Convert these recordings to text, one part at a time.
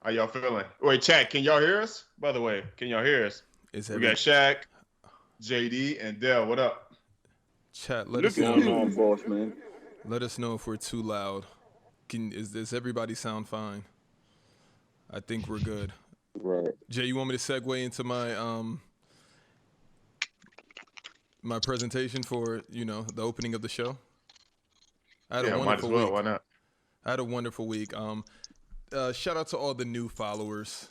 How y'all feeling? Wait, chat, can y'all hear us? By the way, can y'all hear us? Is We got every Shaq, JD, and Diel. What up? chat? Let What's us Look at going know. on, you. boss man? Let us know if we're too loud. Does everybody sound fine? I think we're good. Right. Jay, you want me to segue into my presentation for the opening of the show? I had a Yeah, might as wonderful well. week. Why not? I had a wonderful week. Shout out to all the new followers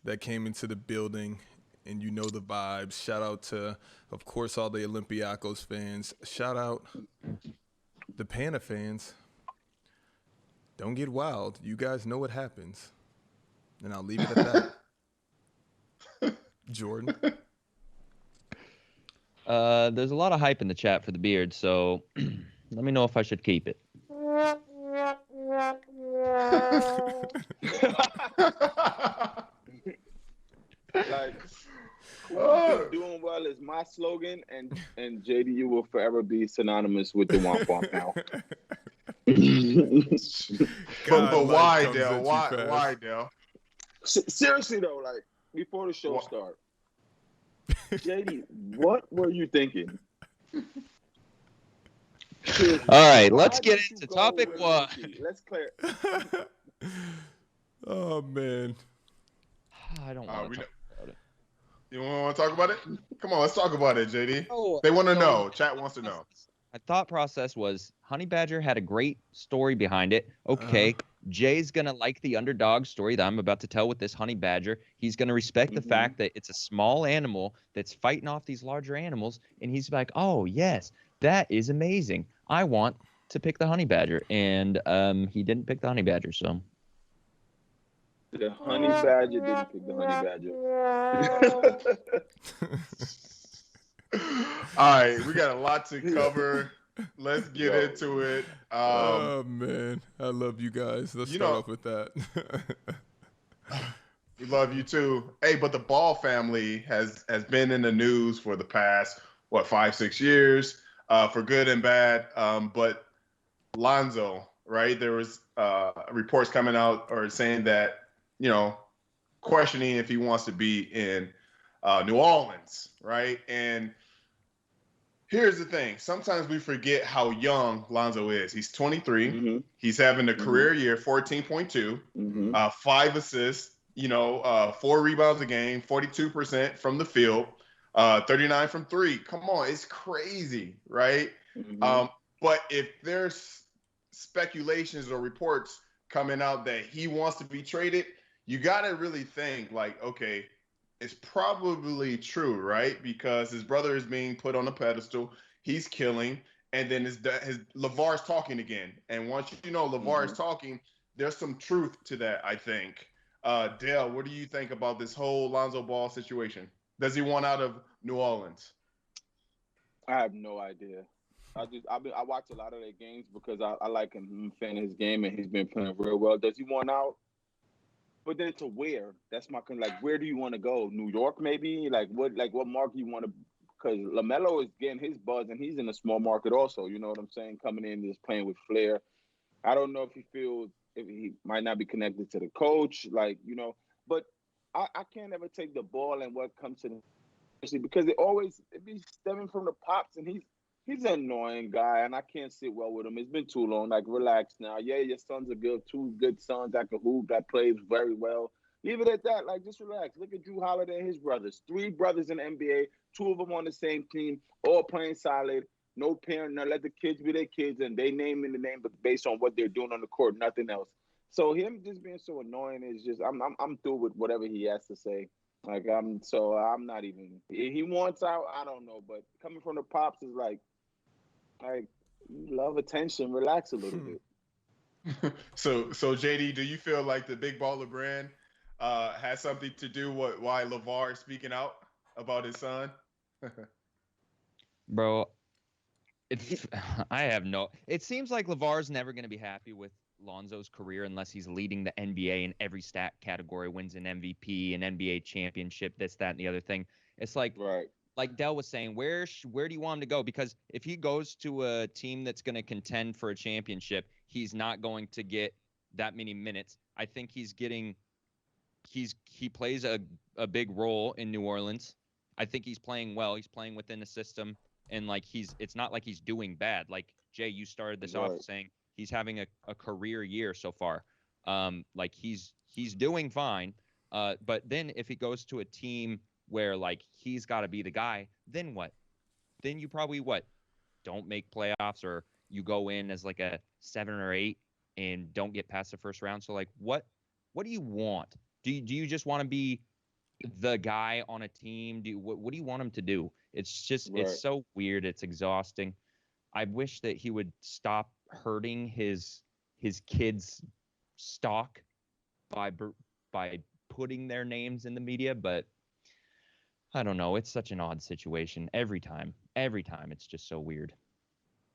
that came into the building, and you know the vibes. Shout out to, of course, all the Olympiacos fans. Shout out the Panda fans. Don't get wild. You guys know what happens. And I'll leave it at that. Jordan. There's a lot of hype in the chat for the beard, so let me know if I should keep it. Like, who's Oh, been doing well is my slogan, and JD, you will forever be synonymous with the Womp Womp now. but God, life why, comes Dale? at you Why, fast. Dale? Seriously though, like before the show Why? start, JD, what were you thinking? Seriously, All right, let's why get did you into go topic with one. Loki? Let's clear. Oh, man. I don't want We to know. talk about it. You want to talk about it? Come on, let's talk about it, JD. Oh, They want to so know. Chat wants to know. my thought process was Honey Badger had a great story behind it. Uh-huh. Okay, Jay's gonna like the underdog story that I'm about to tell with this Honey Badger. He's gonna respect the fact that it's a small animal that's fighting off these larger animals, and he's like, "Oh yes, that is amazing. I want to pick the Honey Badger," and he didn't pick the Honey Badger, so. The honey badger didn't pick the honey badger. All right, we got a lot to cover. Let's get Yo. into it. Oh, man. I love you guys. Let's You start know- off with that. We love you too. Hey, but the Ball family has been in the news for the past 5-6 years, for good and bad. But Lonzo, right? There was reports coming out or saying that questioning if he wants to be in New Orleans, right? And here's the thing: sometimes we forget how young Lonzo is. He's 23. Mm-hmm. He's having a career year, 14.2, Mm-hmm. 5 assists. 4 rebounds a game, 42% from the field, 39 from three. Come on, it's crazy, right? Mm-hmm. But if there's speculations or reports coming out that he wants to be traded, you got to really think like, okay, it's probably true, right? Because his brother is being put on a pedestal, he's killing, and then his LaVar's talking again. And once you know LaVar is talking, there's some truth to that, I think. Dale, what do you think about this whole Lonzo Ball situation? Does he want out of New Orleans? I have no idea. I watch a lot of their games because I like him. I'm a fan of his game, and he's been playing real well. Does he want out? But then to where? That's my kind. Like, where do you want to go? New York, maybe? Like what market you want to? Because LaMelo is getting his buzz, and he's in a small market also. You know what I'm saying? Coming in, just playing with flair. I don't know if he feels if he might not be connected to the coach, but I can't ever take the ball and what comes to the because it be stemming from the pops, and he's an annoying guy, and I can't sit well with him. It's been too long. Like, relax now. Yeah, your sons are good, 2 good sons that can hoop, that plays very well. Leave it at that. Like, just relax. Look at Drew Holiday and his brothers. 3 brothers in the NBA, 2 of them on the same team, all playing solid. No parent, no, let the kids be their kids, and they name in the name, but based on what they're doing on the court, nothing else. So him just being so annoying is just I'm through with whatever he has to say. Like I'm not even. If he wants out, I don't know, but coming from the pops is like you love attention. Relax a little bit. So JD, do you feel like the Big Baller brand has something to do with why LaVar is speaking out about his son? Bro, I have no. It seems like LaVar's never going to be happy with Lonzo's career unless he's leading the NBA in every stat category, wins an MVP, an NBA championship, this, that, and the other thing. It's like, Right. like Del was saying, where do you want him to go? Because if he goes to a team that's going to contend for a championship, he's not going to get that many minutes. I think he's getting he plays a big role in New Orleans. I think he's playing well. He's playing within the system, and like it's not like he's doing bad. Like Jay, you started this off saying he's having a career year so far. Like he's doing fine. But then if he goes to a team where like he's got to be the guy, then what? Then you probably don't make playoffs, or you go in as like a 7 or 8 and don't get past the first round. So like what do you want? Do you just want to be the guy on a team? What do you want him to do? It's just It's so weird. It's exhausting. I wish that he would stop hurting his kids' stock by putting their names in the media, but I don't know. It's such an odd situation every time. Every time, it's just so weird.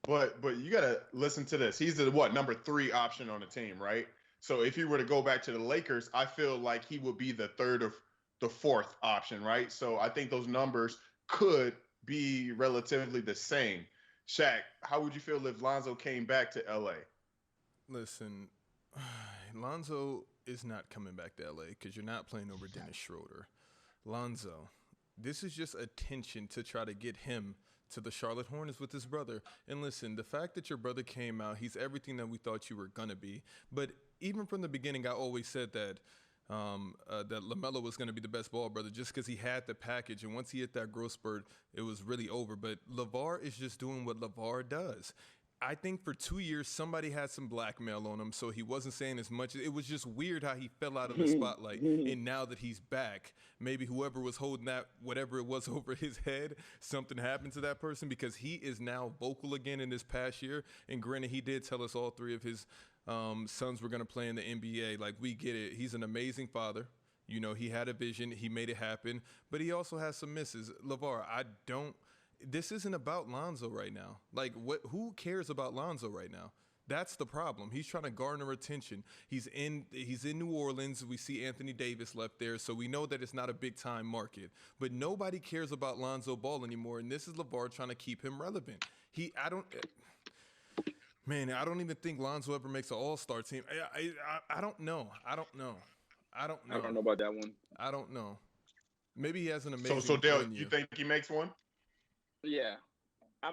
But you gotta listen to this. He's the number 3 option on the team, right? So if he were to go back to the Lakers, I feel like he would be the 3rd or the 4th option, right? So I think those numbers could be relatively the same. Shaq, how would you feel if Lonzo came back to LA? Listen, Lonzo is not coming back to LA because you're not playing over Dennis Schroeder. Lonzo, this is just attention to try to get him to the Charlotte Hornets with his brother. And listen, the fact that your brother came out, he's everything that we thought you were going to be. But even from the beginning, I always said that that LaMelo was going to be the best ball brother just because he had the package. And once he hit that growth spurt, it was really over. But LaVar is just doing what LaVar does. I think for 2 years, somebody had some blackmail on him, so he wasn't saying as much. It was just weird how he fell out of the spotlight. And now that he's back, maybe whoever was holding that, whatever it was over his head, something happened to that person because he is now vocal again in this past year. And granted, he did tell us all 3 of his sons were going to play in the NBA. Like, we get it. He's an amazing father. You know, he had a vision. He made it happen. But he also has some misses. LaVar, this isn't about Lonzo right now. Like, who cares about Lonzo right now? That's the problem. He's trying to garner attention. He's in New Orleans. We see Anthony Davis left there, so we know that it's not a big-time market. But nobody cares about Lonzo Ball anymore, and this is LaVar trying to keep him relevant. I don't even think Lonzo ever makes an all-star team. I don't know. I don't know about that one. I don't know. Maybe he has an amazing. So Diel, you think he makes one? Yeah, I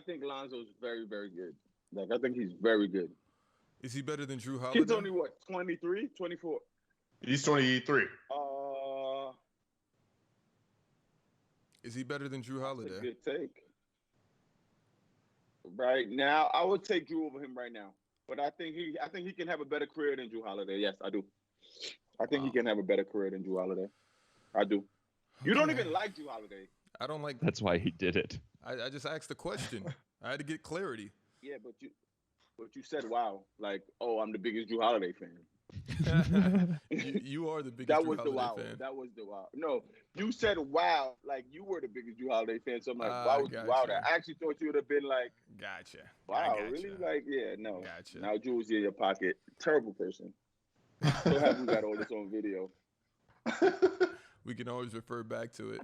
think Lonzo's very, very good. Like, I think he's very good. Is he better than Drew Holiday? He's only 23, 24. He's 23. Is he better than Drew Holiday? That's a good take. Right now, I would take Drew over him right now. But I think he can have a better career than Drew Holiday. Yes, I do. I think he can have a better career than Drew Holiday. I do. You don't even like Drew Holiday. I don't like. That's why he did it. I just asked the question. I had to get clarity. Yeah, but you said wow, like, oh, I'm the biggest Drew Holiday fan. you are the biggest That Drew was the Holiday wow. fan. That was the wow. No, you said wow, like you were the biggest Drew Holiday fan. So I'm like, wow, wow. I actually thought you would have been like, gotcha. Wow, really? Like, yeah, no. Gotcha. Now Drew's in your pocket. Terrible person. So happy we got all this on video. We can always refer back to it.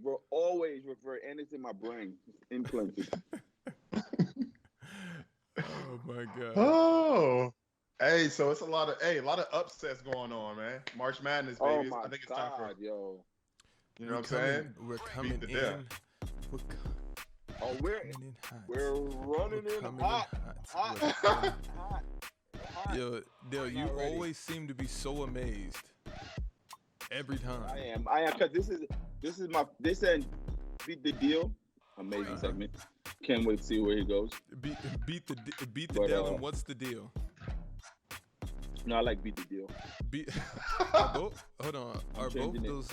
We're always refer, and it's in my brain. It's implanted. Oh my god. Oh, hey, so it's a lot of upsets going on, man. March Madness, baby. Oh my I think it's God, time for yo. You know what I'm saying? We're coming in. We're running in hot. Yo, Diel, you always seem to be so amazed. Every time. I am, because this and Beat the Deal. Amazing segment. Can't wait to see where he goes. Beat the deal, and what's the deal? No, I like Beat the Deal. Hold on. Are both those?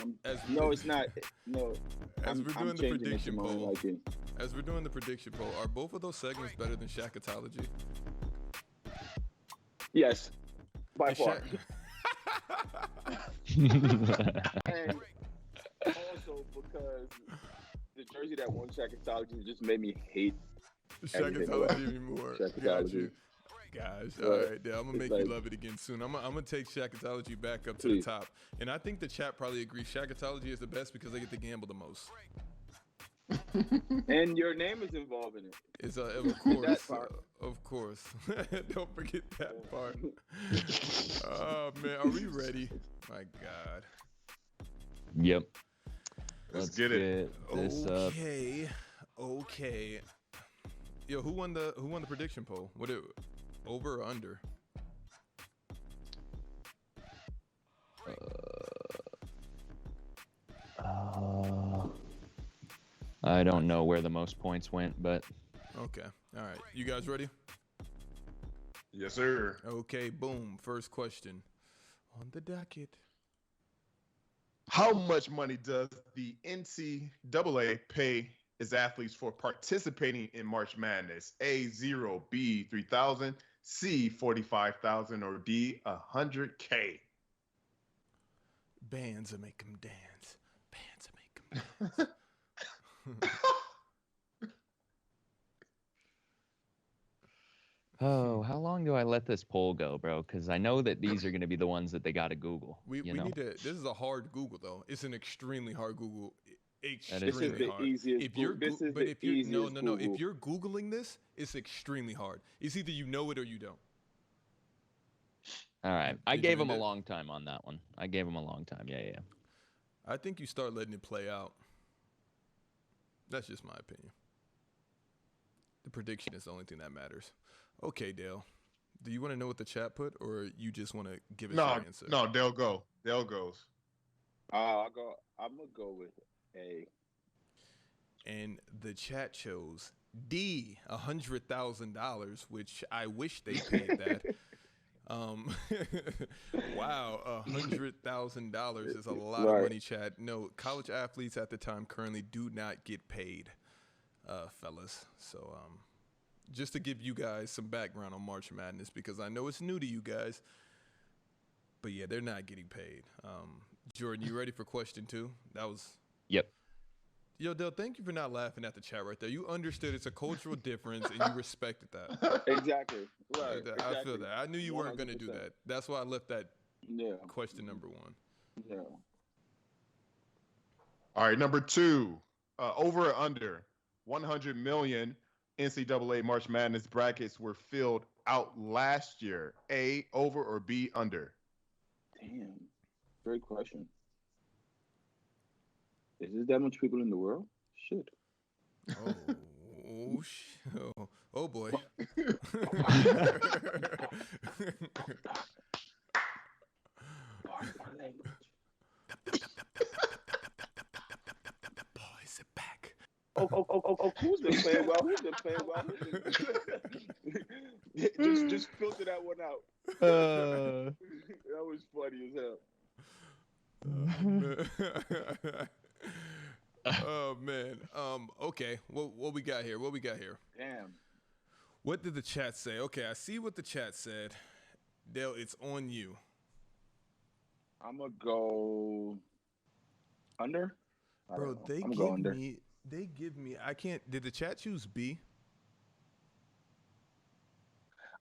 No, it's not. No. As we're doing the prediction poll, are both of those segments better than Shaqatology? Yes, by far. And also because the jersey that won Shaqatology just made me hate Shaqatology anymore. Shaqatology. Gosh, all right, I'm gonna make you love it again soon. I'm gonna take Shaqatology back up to the top, and I think the chat probably agrees. Shaqatology is the best because they get to gamble the most. And your name is involved in it. It's of course, of course. Don't forget that part. Oh man, are we ready? My God. Yep. Let's get it. This Okay. Yo, who won the prediction poll? What it over or under? I don't know where the most points went, but Okay. All right. You guys ready? Yes, sir. Okay, boom. First question on the docket. How much money does the NCAA pay its athletes for participating in March Madness? A, 0, B, 3,000, C, 45,000, or D, 100K? Bands will make them dance. Bands will make them dance. oh, how long do I let this poll go, bro? Because I know that these are going to be the ones that they got to Google. We need to. This is a hard Google though. It's an extremely hard Google. Extremely This is hard. the easiest. If you're this is but the if you easiest no. Google. If you're Googling this, it's extremely hard. It's either you know it or you don't. All right. I Did you gave him end a it? long time on that one. I gave him a long time. Yeah. I think you start letting it play out. That's just my opinion. The prediction is the only thing that matters. Okay, Dale. Do you want to know what the chat put, or you just want to give us your answer? No, they'll go. They'll goes. I'm gonna go with A. And the chat chose D, $100,000, which I wish they paid that. Wow, $100,000 is a lot of money, chat. No, college athletes at the time currently do not get paid, fellas. So, just to give you guys some background on March Madness, because I know it's new to you guys, but yeah, they're not getting paid. Jordan, you ready for question 2? That was. Yep. Yo, Del, thank you for not laughing at the chat right there. You understood it's a cultural difference, and you respected that. Exactly. Right. I feel that. I knew you weren't going to do that. That's why I left that question number 1. Yeah. All right, number 2. Over or under 100 million NCAA March Madness brackets were filled out last year. A, over, or B, under? Damn. Great question. Is there that much people in the world? Shit. Oh boy. Boys are back. Oh, who's been playing well? Just filter that one out. That was funny as hell. Oh man. Okay. What we got here? Damn. What did the chat say? Okay, I see what the chat said. Dale, it's on you. I'm gonna go under. Bro, they give me. I can't. Did the chat choose B?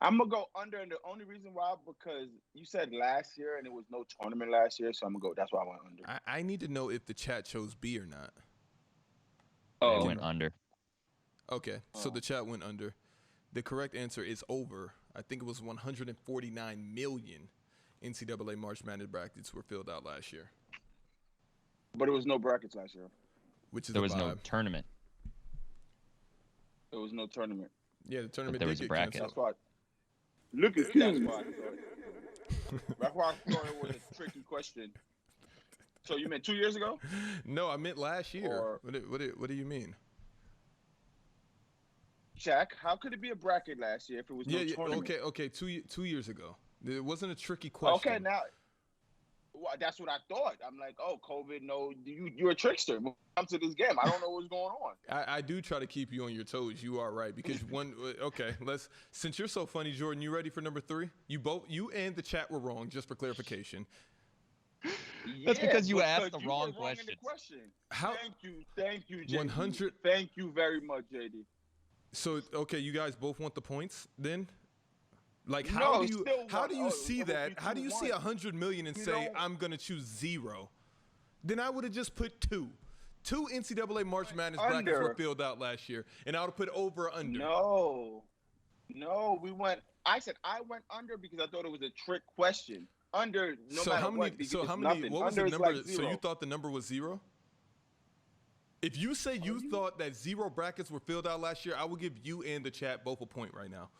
I'm gonna go under, and the only reason why, because you said last year and it was no tournament last year, so I'm gonna go. That's why I went under. I need to know if the chat chose B or not. It went under. Okay, so the chat went under. The correct answer is over. I think it was 149 million NCAA March Madness brackets were filled out last year. But it was no brackets last year. Which is there was no tournament. There was no tournament. Yeah, the tournament there did was a get bracket. canceled. That's why. Look at that. That's why I thought it was a tricky question. So you meant 2 years ago? No, I meant last year. What do you mean? Shaq, how could it be a bracket last year if it was no tournament? Okay. 2 years ago. It wasn't a tricky question. Okay, now well, that's what I thought. I'm like, oh, COVID, no, you're a trickster. When it comes to this game, I don't know what's going on. I do try to keep you on your toes. You are right because since you're so funny, Jordan, you ready for number 3? You and the chat were wrong, just for clarification. That's because you asked the wrong question. How? Thank you, JD. 100. Thank you very much, JD. So okay, you guys both want the points then? Like how do you see that? How do you see 100 million and say I'm gonna choose 0? Then I would have just put 2. 2 NCAA March Madness brackets were filled out last year, and I would have put over or under. No, we went. I said I went under because I thought it was a trick question. Under, no so matter how many? what. So how many? Nothing. What was under the number? Like so you thought the number was 0? If you say you thought that 0 brackets were filled out last year, I will give you and the chat both a point right now.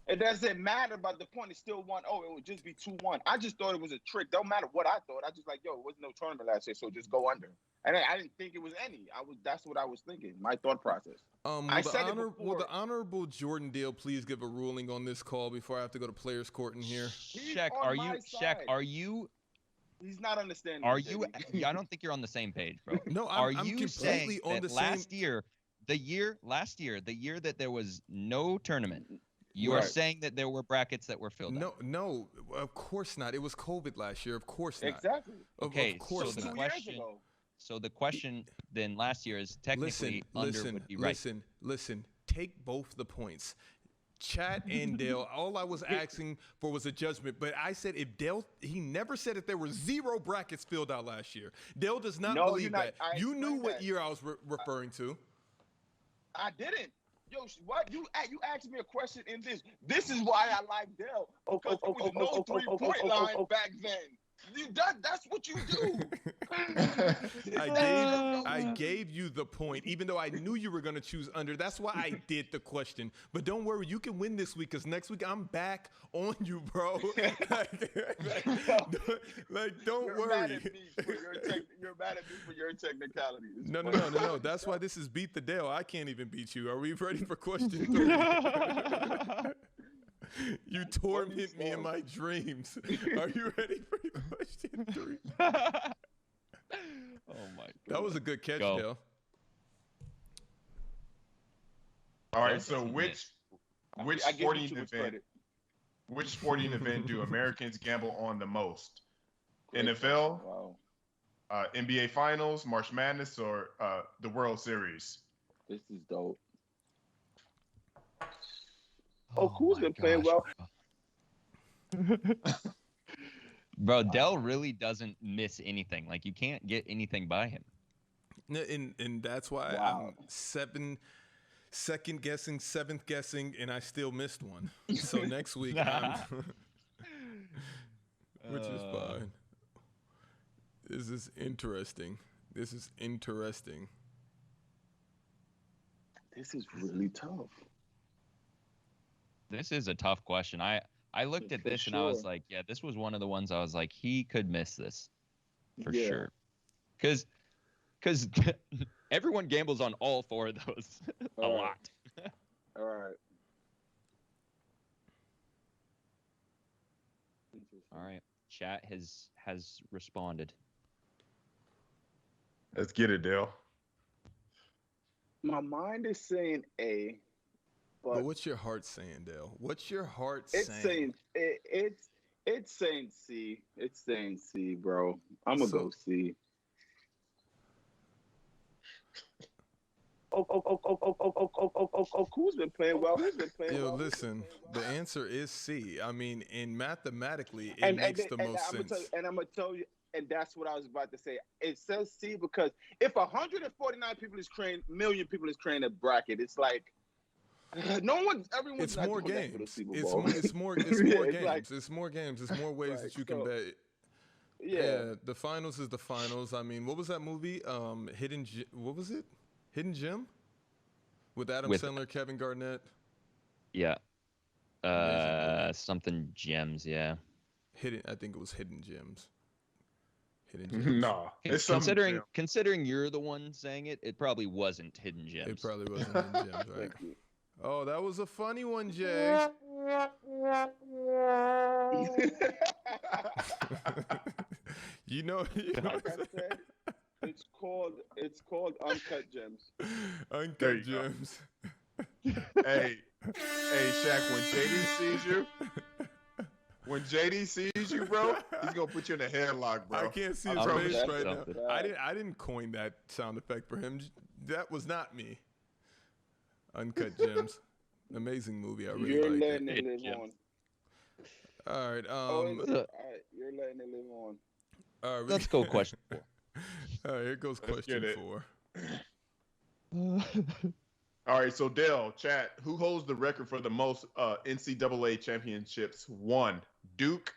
It doesn't matter, but the point is still 1-0. It would just be 2-1. I just thought it was a trick. Don't matter what I thought. I just like, it wasn't no tournament last year, so just go under. And I didn't think it was any. That's what I was thinking. My thought process. Will the honorable Jordan Diel please give a ruling on this call before I have to go to players' court in here? Shaq, are you? He's not understanding. Are you? I don't think you're on the same page, bro. No, I'm completely saying on that the same. the year that there was no tournament, you are saying that there were brackets that were filled out. No, of course not. It was COVID last year. Of course not. Exactly. Okay, of course so not. 2 years ago. So the question then last year is technically under would be right. Listen. Take both the points. Chat and Dale, all I was asking for was a judgment, but I said if Dale, he never said that there were 0 brackets filled out last year. Dale does not believe that. You knew what year I was referring to. I didn't. Yo, what? You asked me a question in this. This is why I like Dale. Because there was no 3-point line back then. That's what you do. I gave you the point, even though I knew you were going to choose under. That's why I did the question. But don't worry, you can win this week because next week I'm back on you, bro. Don't worry. You're mad at me for your technicality. No. That's why this is Beat the Dale. I can't even beat you. Are we ready for question 3? You torment me in my dreams. Are you ready for question 3? Oh my God. That was a good catch, Dale. All right, so which sporting event do Americans gamble on the most? NFL, NBA Finals, March Madness, or the World Series? This is dope. Who's been playing well? Bro, Dell really doesn't miss anything. Like, you can't get anything by him. And that's why I'm second guessing, 7th guessing, and I still missed one. So next week, which is fine. This is interesting. This is really tough. This is a tough question. I looked at this and I was like, yeah, this was one of the ones I was like, he could miss this for sure. Because everyone gambles on all 4 of those a lot. All right. All right. Chat has responded. Let's get it, Dale. My mind is saying A. But what's your heart saying, Dale? What's your heart saying? It's saying C. It's saying C, bro. I'm gonna go C. Who's been playing well? Yo, listen. The answer is C. I mean, mathematically, it makes the most sense. I'm gonna tell you. And that's what I was about to say. It says C because if 149 million people is creating a bracket, it's like. It's more games. It's more games. It's more games. It's more ways that you can bet. Yeah, the finals is the finals. I mean, what was that movie? What was it? Hidden Gem? With Adam Sandler, Kevin Garnett. Yeah. Something Gems, yeah. I think it was Hidden Gems. No. Considering you're the one saying it, it probably wasn't Hidden Gems. It probably wasn't Hidden Gems, right? Oh, that was a funny one, Jay. you know like I said, it's called Uncut Gems. Uncut Gems. Hey, Shaq, when JD sees you, bro, he's gonna put you in a headlock, bro. I can't see his face right now. I didn't coin that sound effect for him. That was not me. Uncut Gems, amazing movie. I really like it. You're letting it live on. All right. All right. You're letting it live on. All right, let's go question 4. All right, here goes Let's get question it. 4. All right, so Dale, chat, who holds the record for the most NCAA championships? 1, Duke,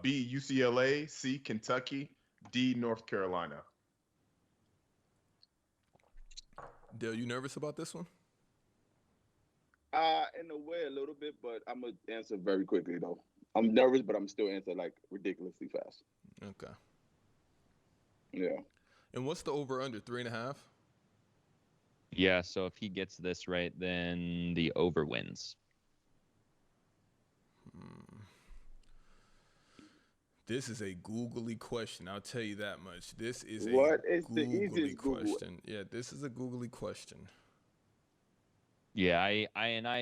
B, UCLA, C, Kentucky, D, North Carolina. Dale, you nervous about this one? In a way, a little bit, but I'm gonna answer very quickly though. I'm nervous, but I'm still answer like ridiculously fast. Okay. Yeah. And what's the over/under? 3.5? Yeah, so if he gets this right, then the over wins. This is a googly question. I'll tell you that much. This is What a is the googly easiest Google? question. Yeah, this is a googly question. Yeah, I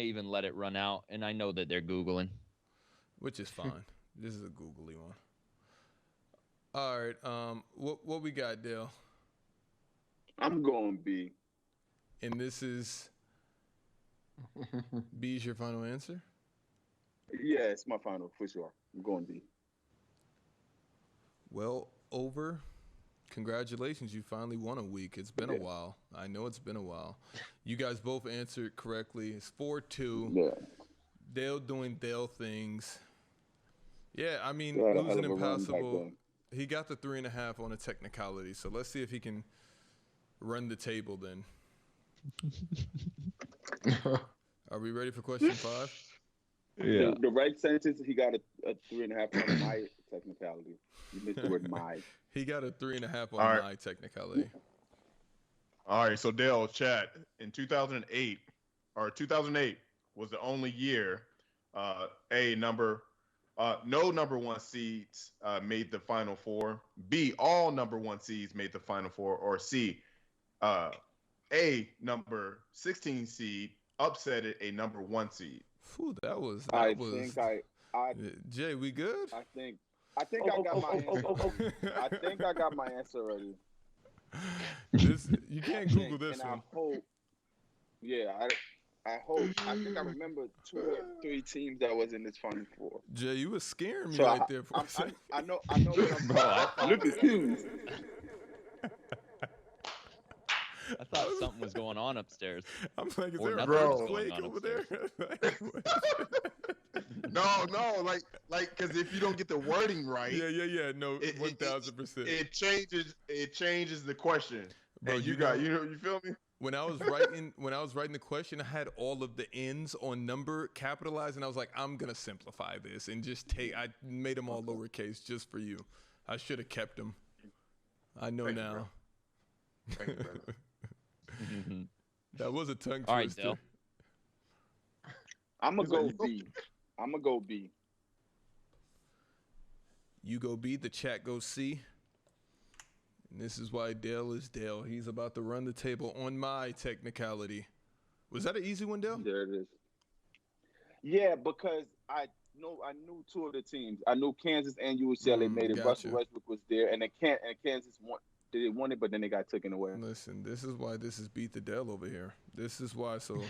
even let it run out, and I know that they're Googling. Which is fine. This is a googly one. All right. What we got, Dale? I'm going B. And this is B is your final answer? Yeah, it's my final for sure. I'm going B. Well, over. Congratulations, you finally won a week. It's been a while. I know it's been a while. You guys both answered correctly. It's 4-2. Yeah. Dale doing Dale things. Yeah, I mean, Yeah, losing hell of a run back impossible. then. He got the 3.5 on a technicality. So let's see if he can run the table then. Are we ready for question 5? Yeah. The right sentence, he got a 3.5 on my technicality. You missed the word my. He got a 3.5 on All right. my technicality. All right, so Dale, chat, in 2008 was the only year no number 1 seeds made the Final Four, B, all number 1 seeds made the Final Four, or C, A, number 16 seed upsetted a number 1 seed. Phew, that was. Jay, we good? I think I got my answer. I think I got my answer already. You can't Google this one. I think I remember 2 or 3 teams that was in this Final Four. Jay, you was scaring me So right there for a second. I know what I'm Look at you. I thought something was going on upstairs. I'm like, is Or there a nothing was earthquake going on over there? No, like, because if you don't get the wording right, yeah. No, 1,000%. It changes the question. Bro, And you feel me? When I was writing the question, I had all of the ends on number capitalized, and I was like, I'm gonna simplify this and just I made them all lowercase just for you. I should have kept them. I know Thank you, now. bro. Thank you, brother. That was a tongue All right, twister. Dale. I'm gonna go B. I'm gonna go B. You go B, the chat goes C. And this is why Dale is Dale. He's about to run the table on my technicality. Was that an easy one, Dale? There it is. Yeah, because I knew 2 of the teams. I knew Kansas and UCLA made it. Gotcha. Russell Westbrook was there, and Kansas won. They won it, but then they got taken away. Listen, this is why this is beat the Dale over here. This is why. So,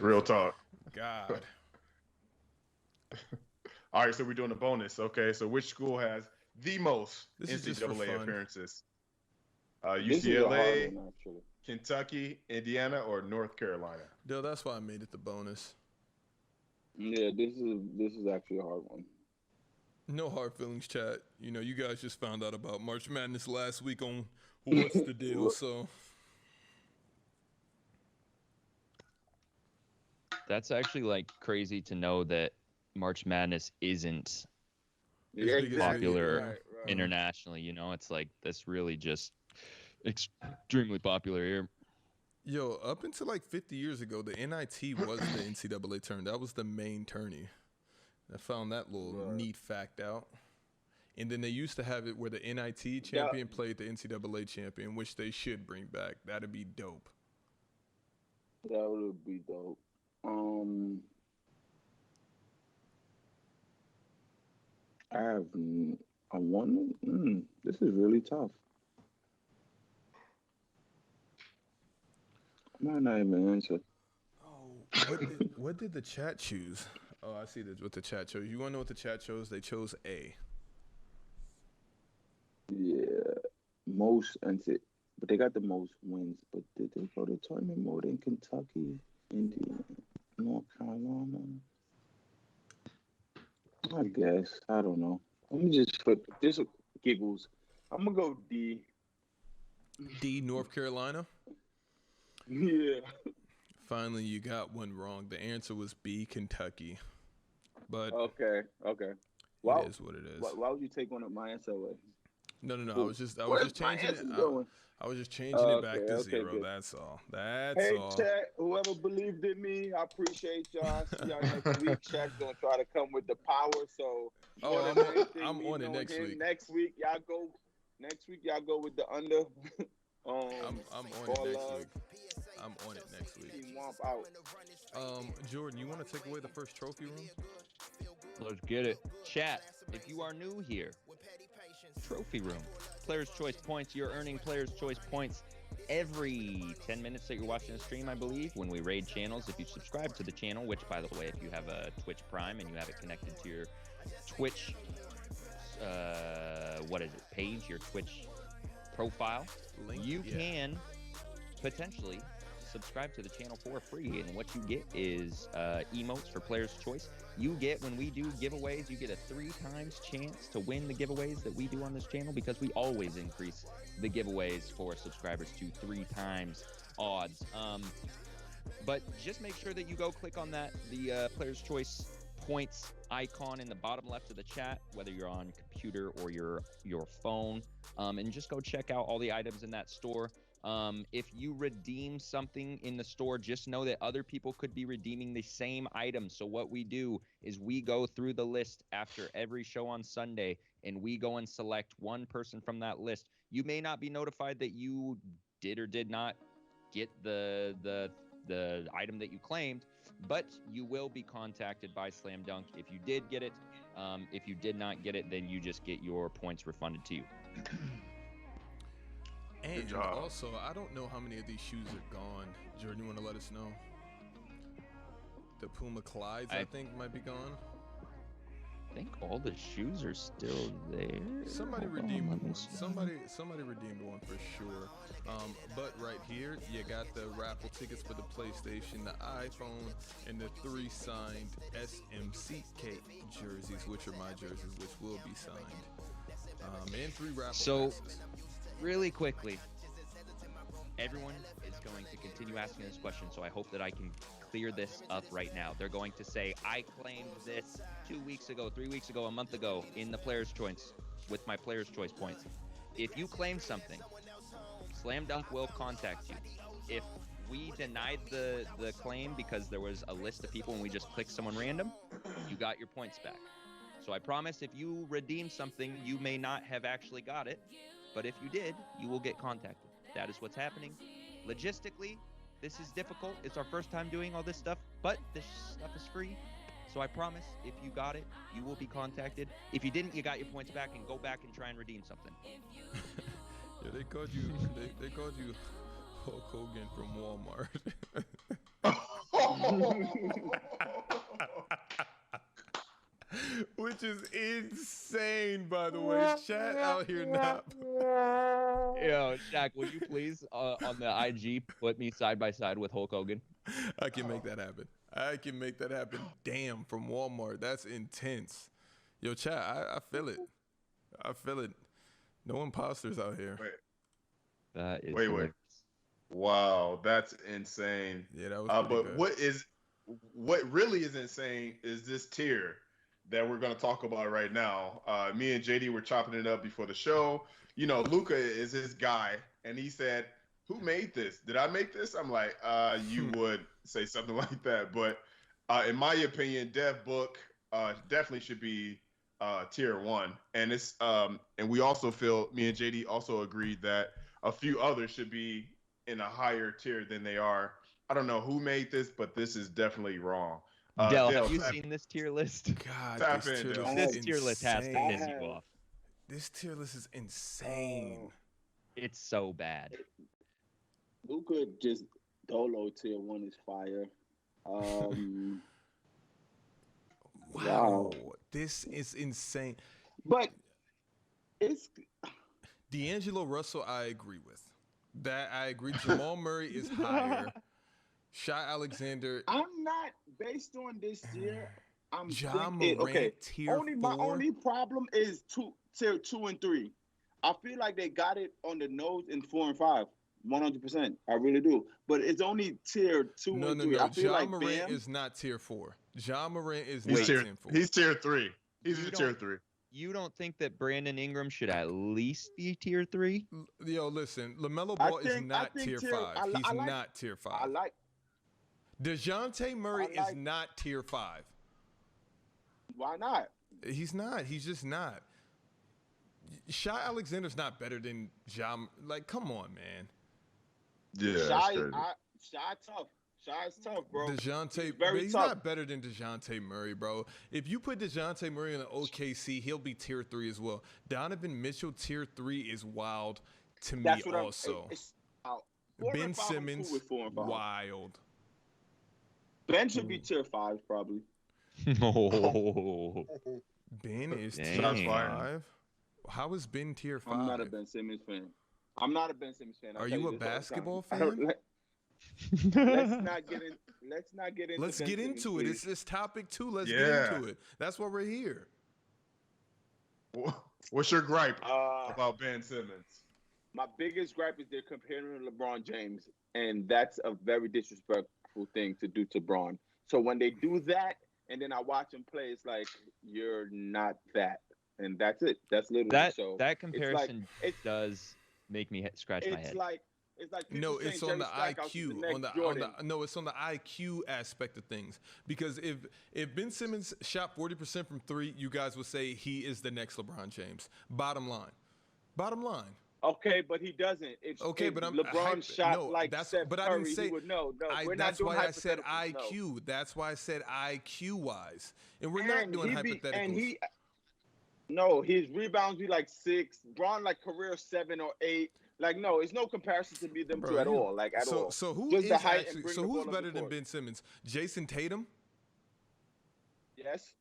Real talk. God. All right, so we're doing a bonus. Okay, so which school has the most This is just for NCAA fun. appearances? This is a hard UCLA, one, actually. Kentucky, Indiana, or North Carolina? Dale, that's why I made it the bonus. Yeah, this is actually a hard one. No hard feelings, chat. You know, you guys just found out about March Madness last week on What's the Deal, so. That's actually like crazy to know that March Madness isn't popular internationally. You know, it's like that's really just extremely popular here. Yo, up until like 50 years ago, the NIT was the NCAA tournament. That was the main tourney. I found that little neat fact out. And then they used to have it where the NIT champion played the NCAA champion, which they should bring back. That'd be dope. That would be dope. I wonder. This is really tough. I might not even answer. Oh, what did the chat choose? Oh, I see what the chat chose. You want to know what the chat chose? They chose A. Yeah. most until, but they got the most wins. But did they go to tournament more than Kentucky, Indiana, North Carolina? I guess. I don't know. Let me just put this giggles. I'm gonna go D. D, North Carolina. Yeah. Finally, you got one wrong. The answer was B, Kentucky. But Okay. it is what it is. Why would you take one of my answer away? No. Ooh. I was just Where's my changing it. answer going? I was just changing it back to Okay, 0. good. That's all. That's Hey, all. chat, whoever believed in me, I appreciate y'all. See y'all next week. Chat's gonna try to come with the power. So I'm on it next week. Next week, y'all go. Next week, y'all go with the under. I'm on it next week. I'm on it next week. Team Womp out. Jordan, you want to take away the first trophy room? Let's get it. Chat, if you are new here, trophy room. Player's choice points. You're earning player's choice points every 10 minutes that you're watching the stream, I believe, when we raid channels. If you subscribe to the channel, which, by the way, if you have a Twitch Prime and you have it connected to your Twitch, page, your Twitch profile, Link, you can potentially subscribe to the channel for free, and what you get is emotes for player's choice. You get, when we do giveaways, you get a 3 times chance to win the giveaways that we do on this channel, because we always increase the giveaways for subscribers to 3 times odds. But just make sure that you go click on the player's choice points icon in the bottom left of the chat, whether you're on computer or your phone, and just go check out all the items in that store. If you redeem something in the store, just know that other people could be redeeming the same item. So what we do is we go through the list after every show on Sunday, and we go and select one person from that list. You may not be notified that you did or did not get the item that you claimed, but you will be contacted by Slam Dunk if you did get it. If you did not get it, then you just get your points refunded to you. And also, I don't know how many of these shoes are gone. Jordan, you want to let us know? The Puma Clydes, I think, might be gone. I think all the shoes are still there. Somebody redeemed one. Somebody redeemed one for sure. But right here, you got the raffle tickets for the PlayStation, the iPhone, and the 3 signed SMCK jerseys, which are my jerseys, which will be signed. And 3 raffle passes. Really quickly, everyone is going to continue asking this question, so I hope that I can clear this up right now. They're going to say, I claimed this 2 weeks ago, 3 weeks ago, a month ago in the player's choice with my player's choice points. If you claim something, Slam Dunk will contact you. If we denied the claim because there was a list of people and we just clicked someone random, you got your points back. So I promise, if you redeem something, you may not have actually got it. But if you did, you will get contacted. That is what's happening. Logistically, this is difficult. It's our first time doing all this stuff, but this stuff is free. So I promise, if you got it, you will be contacted. If you didn't, you got your points back, and go back and try and redeem something. Yeah, they called you. They called you Hulk Hogan from Walmart. Which is insane, by the way. Chat out here not. Yo, Shaq, would you please on the IG put me side by side with Hulk Hogan? I can make that happen. Damn, from Walmart. That's intense. Yo, chat, I feel it. No imposters out here. That is Wait. Wow, that's insane. Yeah, that was pretty good. What really is insane is this tier that we're going to talk about right now. Me and JD were chopping it up before the show. You know, Luca is his guy, and he said, "Who made this? Did I make this?" I'm like, you would say something like that. But in my opinion, Dev Book definitely should be tier 1. And it's and we also feel, me and JD also agreed that a few others should be in a higher tier than they are. I don't know who made this, but this is definitely wrong. Del, have you seen this tier list? God, this tier list has to piss you off. This tier list is insane. It's so bad. Luka just Dolo tier 1 is fire. Wow, this is insane. But it's D'Angelo Russell, I agree with. That I agree. Jamal Murray is higher. Shai Alexander. I'm not based on this year. I'm Ja thinking Morant, tier My 4. only problem is tier 2 and 3. I feel like they got it on the nose in 4 and 5. 100%. I really do. But it's only tier 2 and 3. No. I feel Ja like Morant Bam is not tier 4. Ja Morant is He's not tier. tier 4. He's tier 3. He's You a tier don't- 3. You don't think that Brandon Ingram should at least be tier 3? Yo, listen, LaMelo Ball is not tier 5. He's not tier 5. I like. DeJounte Murray is not tier 5. Why not? He's not. He's just not. Shai Alexander's not better than Ja. Like, come on, man. Yeah, Shy tough. Shy's tough, bro. He's not better than DeJounte Murray, bro. If you put DeJounte Murray in the OKC, he'll be tier 3 as well. Donovan Mitchell tier 3 is wild to me also. Ben Simmons, wild. Ben should be tier 5 probably. Oh. Ben is Dang. tier 5. How is Ben tier 5? I'm not a Ben Simmons fan. Are you a basketball fan? Let's not get into. Let's get into it. It's this topic too. Let's get into it. That's why we're here. What's your gripe about Ben Simmons? My biggest gripe is they're comparing him to LeBron James, and that's a very disrespectful thing to do to Bron. So when they do that, and then I watch him play, it's like you're not that, and that's it. That's literally that comparison does make me scratch my head. It's like no, it's on the IQ. It's on the IQ aspect of things. Because if Ben Simmons shot 40% from 3, you guys would say he is the next LeBron James. Bottom line. Okay, but he doesn't. But I'm LeBron shot Steph but Curry, I didn't say. he would know. No, we're that's not doing why I said hypotheticals, IQ. no. That's why I said IQ wise, and we're not doing hypotheticals. His rebounds be like 6. Bron like career 7 or 8. Like no, it's no comparison to be them two at all. Like at all. So who Just is the height actually? and bring So the who's ball up better the than court. Ben Simmons? Jason Tatum. Yes.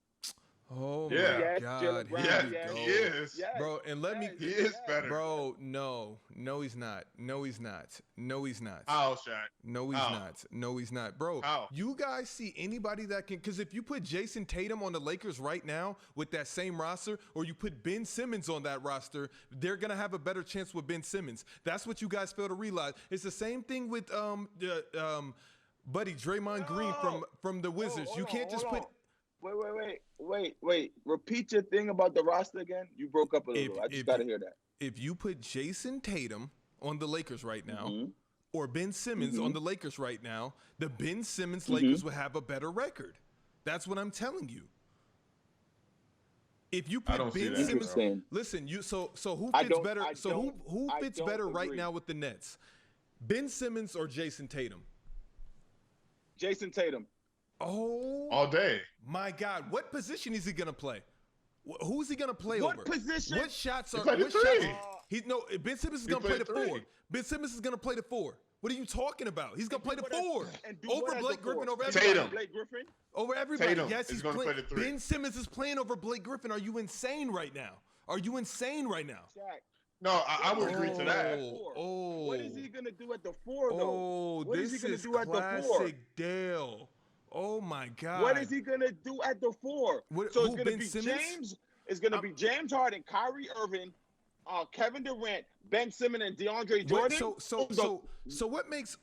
Oh Yeah. my Yes, God! Jalen Brown, Here we yes. go. He is. Yes. Bro, and let me. He is better. Bro, no, he's not. No, he's not. How, Shaq? No, he's How? not. No, he's not. Bro, How? you guys see anybody that can, because if you put Jason Tatum on the Lakers right now with that same roster, or you put Ben Simmons on that roster, they're going to have a better chance with Ben Simmons. That's what you guys fail to realize. It's the same thing with buddy Draymond Green from the Wizards. You can't just put. Wait. Repeat your thing about the roster again. You broke up a little. I just got to hear that. If you put Jason Tatum on the Lakers right now, Mm-hmm. or Ben Simmons on the Lakers right now, the Ben Simmons Lakers would have a better record. That's what I'm telling you. If you put Ben Simmons, listen, so who fits better? Who fits better right now with the Nets? Ben Simmons or Jason Tatum? Jason Tatum. Oh, All day. My God, what position is he gonna play? Who's he gonna play over? What position? What shots are? He played the 3. Ben Simmons is gonna play the 3. 4. Ben Simmons is gonna play the 4. What are you talking about? He's gonna play the 4 and do over what as Blake a Griffin, 4? over everybody. Tatum. Blake Griffin. Over everybody. Tatum Yes, is he's gonna playing. play the 3. Ben Simmons is playing over Blake Griffin. Are you insane right now? Shaq, No, I would agree to that. Oh, what is he gonna do at the 4 though? Oh, What is this he gonna is do at the 4? classic Diel. Oh my God. What is he gonna do at the 4? What- So who, it's gonna Ben be Simmons? James. It's gonna be James Harden, Kyrie Irving, Kevin Durant, Ben Simmons, and DeAndre Jordan. So what makes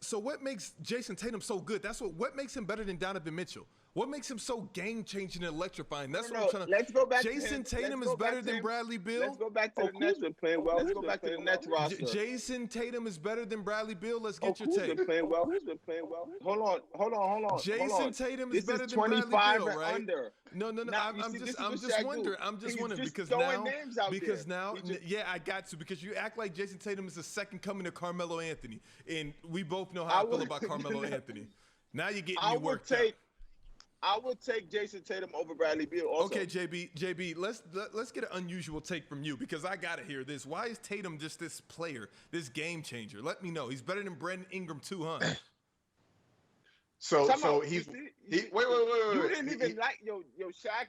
Jason Tatum so good? That's what makes him better than Donovan Mitchell. What makes him so game-changing and electrifying? That's what I'm trying to. Let's go back. Jason Tatum is better than Bradley Beal. Let's go back to the Nets. Been playing well. Let's go back to the Nets roster. Jason Tatum is better than Bradley Beal. Let's get your Who's take. been playing well? Who's been playing well? Hold on. Jason Tatum is better than 25 Bradley Beal, and right? under. No. Now, I'm this is just what Shaq wondering. do. I'm just He's wondering just because throwing now, names out because there. now, He just- yeah, I got to because you act like Jason Tatum is the second coming of Carmelo Anthony, and we both know how I feel about Carmelo Anthony. Now you're getting me worked up. I would take Jason Tatum over Bradley Beal also. Okay, JB, let's get an unusual take from you because I gotta hear this. Why is Tatum just this player, this game changer? Let me know. He's better than Brandon Ingram too, huh? So Wait. You didn't even like Shaq.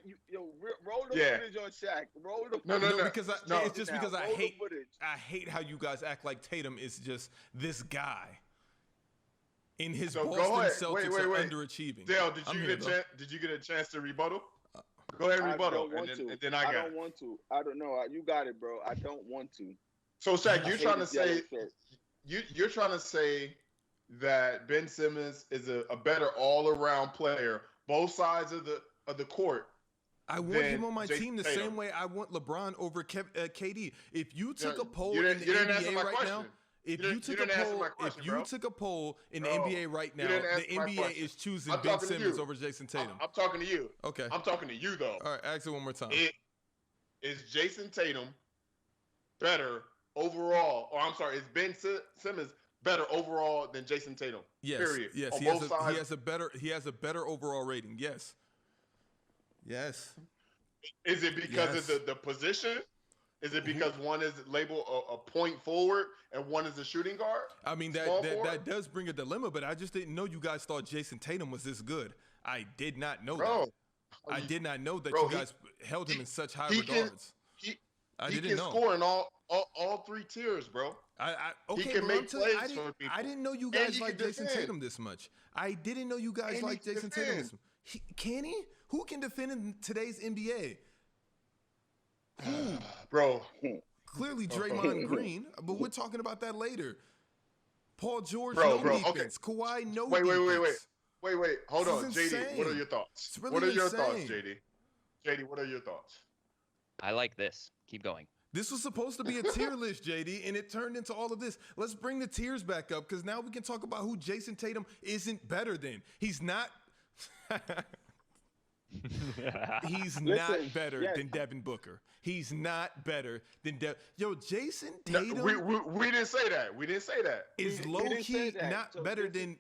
Roll the footage on Shaq. Roll the No, footage. Because it's just because I hate how you guys act like Tatum is just this guy. In his Boston Celtics are underachieving. Dale, did you get a chance to rebuttal? Go ahead and rebuttal, and then I got it. I don't want to. I don't know. You got it, bro. I don't want to. So, Shaq, you're trying to say that Ben Simmons is a better all-around player, both sides of the court. I want him on my team the same way I want LeBron over KD. If you took a poll in the NBA right now, if you took a poll in the NBA right now, the NBA is choosing Ben Simmons over Jason Tatum. I'm talking to you. Okay. I'm talking to you though. All right, ask it one more time. Is Jason Tatum better overall? Or I'm sorry, is Ben Simmons better overall than Jason Tatum? Yes. Period. Yes. On He has a better overall rating. Yes. Yes. Is it because of the position? Is it because one is labeled a point forward and one is a shooting guard? I mean, that does bring a dilemma, but I just didn't know you guys thought Jason Tatum was this good. I did not know that. I did not know that you guys held him in such high regards. I didn't know. He can score in all three tiers, bro. Okay, he can make plays for people. I didn't know you guys like Jason Tatum this much. I didn't know you guys like Jason Tatum this much. Can he? Who can defend in today's NBA? Bro. Clearly Draymond Green, but we're talking about that later. Paul George, no defense. Okay. Kawhi, no defense. Wait. Hold on, JD. What are your thoughts? What are your thoughts, JD? JD, what are your thoughts? I like this. Keep going. This was supposed to be a tier list, JD, and it turned into all of this. Let's bring the tiers back up because now we can talk about who Jason Tatum isn't better than. He's not. He's not better than Devin Booker. He's not better than Jason Tatum. No, we didn't say that. We didn't say that. Is low key not better than,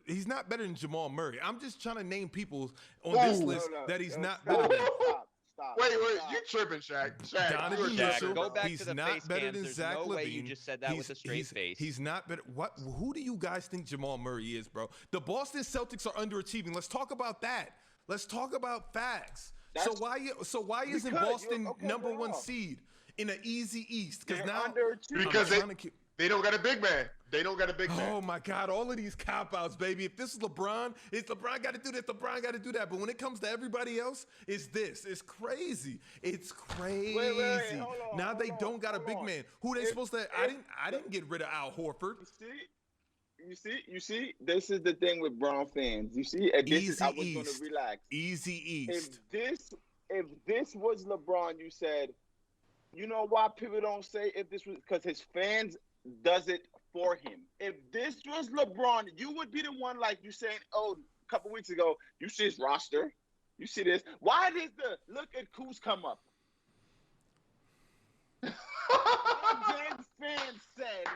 he's not better than Jamal Murray. I'm just trying to name people on this list that he's not better than. Stop. Wait, you tripping, Shaq? Donovan Mitchell, go back he's to the not face better cams. than There's Zach no way LaVine. you just said that with a straight face. He's not better. Who do you guys think Jamal Murray is, bro? The Boston Celtics are underachieving. Let's talk about that. Let's talk about facts. So why isn't Boston number one seed in an easy East? Because they don't got a big man. They don't got a big man. Oh my God! All of these cop-outs, baby. If this is LeBron, it's LeBron got to do this. LeBron got to do that. But when it comes to everybody else, it's this. It's crazy. It's crazy. Wait, now they don't got a big man. Who they supposed to? I didn't get rid of Al Horford. You see. This is the thing with Brown fans. You see, I was going to relax. Easy East. If this was LeBron, you said, you know why people don't say if this was because his fans does it for him. If this was LeBron, you would be the one like you saying, a couple weeks ago, you see his roster, you see this. Why does the look at Kuz come up? James fans said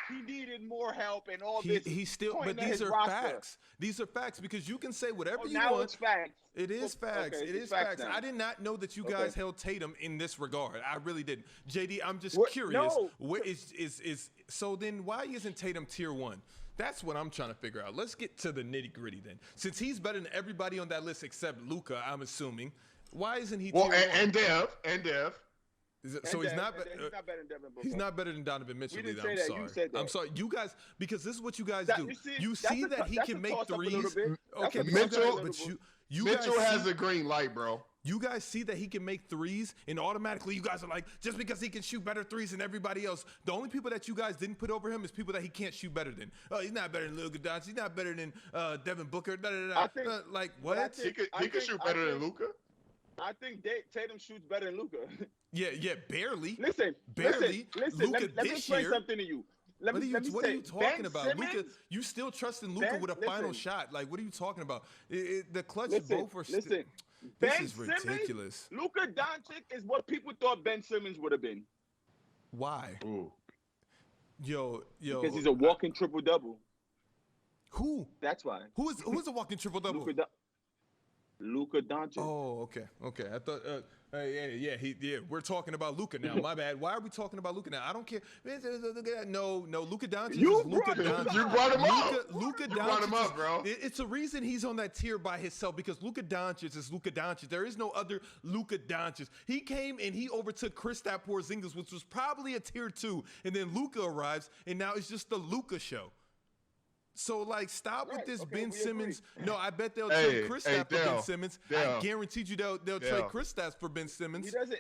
he needed more help and all this. He still, but these are facts. These are facts because you can say whatever you now want. It's facts. It is facts. Okay, it is facts. I did not know that you guys held Tatum in this regard. I really didn't. JD, I'm just curious. No. Where is so then why isn't Tatum tier 1? That's what I'm trying to figure out. Let's get to the nitty gritty then. Since he's better than everybody on that list except Luka, I'm assuming. Why isn't he tier 1? And Dev. So he's not better than Devin Booker. He's not better than Donovan Mitchell either. I'm sorry. You said that. I'm sorry. You guys, because this is what you guys do. You see that he can make threes. Okay, Mitchell has a a green light, bro. You guys see that he can make threes, and automatically you guys are like, just because he can shoot better threes than everybody else. The only people that you guys didn't put over him is people that he can't shoot better than. Oh, he's not better than Luka Doncic. He's not better than Devin Booker. Like what? He could shoot better than Luka. I think Tatum shoots better than Luka. Yeah, barely. Listen. Luka let me explain something to you. What are you talking about? Luka, you still trusting Luka with a final shot? Like, what are you talking about? The clutch both are. This is ridiculous. Luka Doncic is what people thought Ben Simmons would have been. Why? Ooh. Yo. Because he's a walking triple double. Who? That's why. Who's a walking triple double? Luka Doncic. Oh, okay. I thought, we're talking about Luka now. My bad. Why are we talking about Luka now? I don't care. No, Luka Doncic You is Luka brought him Doncic. up. You brought him up. Luka You brought him Doncic up, bro. It's a reason he's on that tier by himself because Luka Doncic is Luka Doncic. There is no other Luka Doncic. He came and he overtook Kristaps Porzingis, which was probably a tier 2, and then Luka arrives, and now it's just the Luka show. So, stop with this Ben Simmons. Agree. No, I bet they'll trade Kristaps for Ben Simmons. Dale. I guarantee you they'll trade Kristaps for Ben Simmons. He doesn't.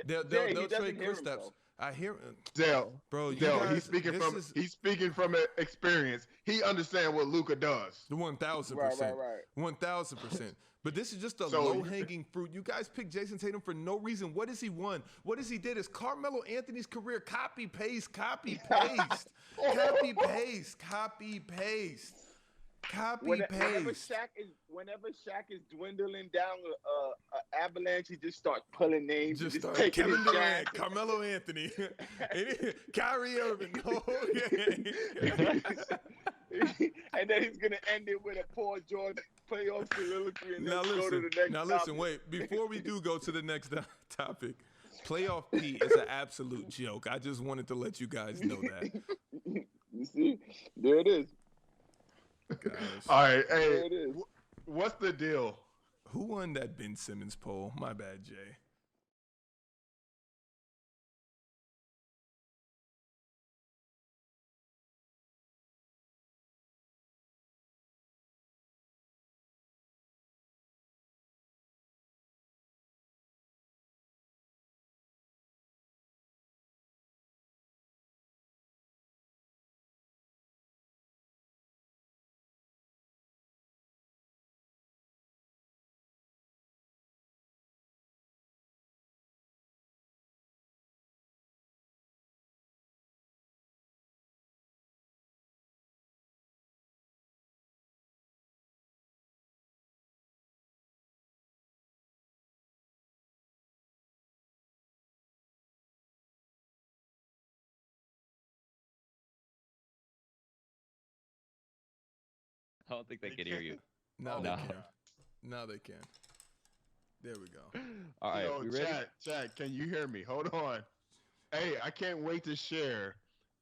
They'll trade Kristaps. I hear Dale. Bro, Dale, he's speaking from experience. He understands what Luka does. 1,000%. Right. 1,000%. But this is just a low-hanging fruit. You guys picked Jason Tatum for no reason. What has he won? What has he did? Is Carmelo Anthony's career copy-paste. Whenever Shaq is dwindling down a avalanche, he just starts pulling names. Just taking Kevin Durant, Carmelo Anthony, Kyrie Irving. And then he's gonna end it with a Paul George playoff soliloquy and then go to the next topic. Listen, wait. Before we do go to the next topic, playoff P is an absolute joke. I just wanted to let you guys know that. You see, there it is. Gosh. All right, There hey, it is. what's the deal? Who won that Ben Simmons poll? My bad, Jay. I don't think they can hear you. Now No. they can. Now they can. There we go. All right, Yo, we ready? chat, can you hear me? Hold on. Hey, I can't wait to share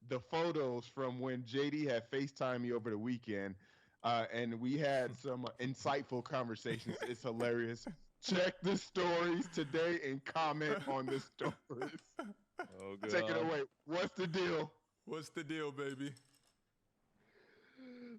the photos from when JD had FaceTime me over the weekend, and we had some insightful conversations. It's hilarious. Check the stories today and comment on the stories. Oh, God. Take it away. What's the deal? What's the deal, baby?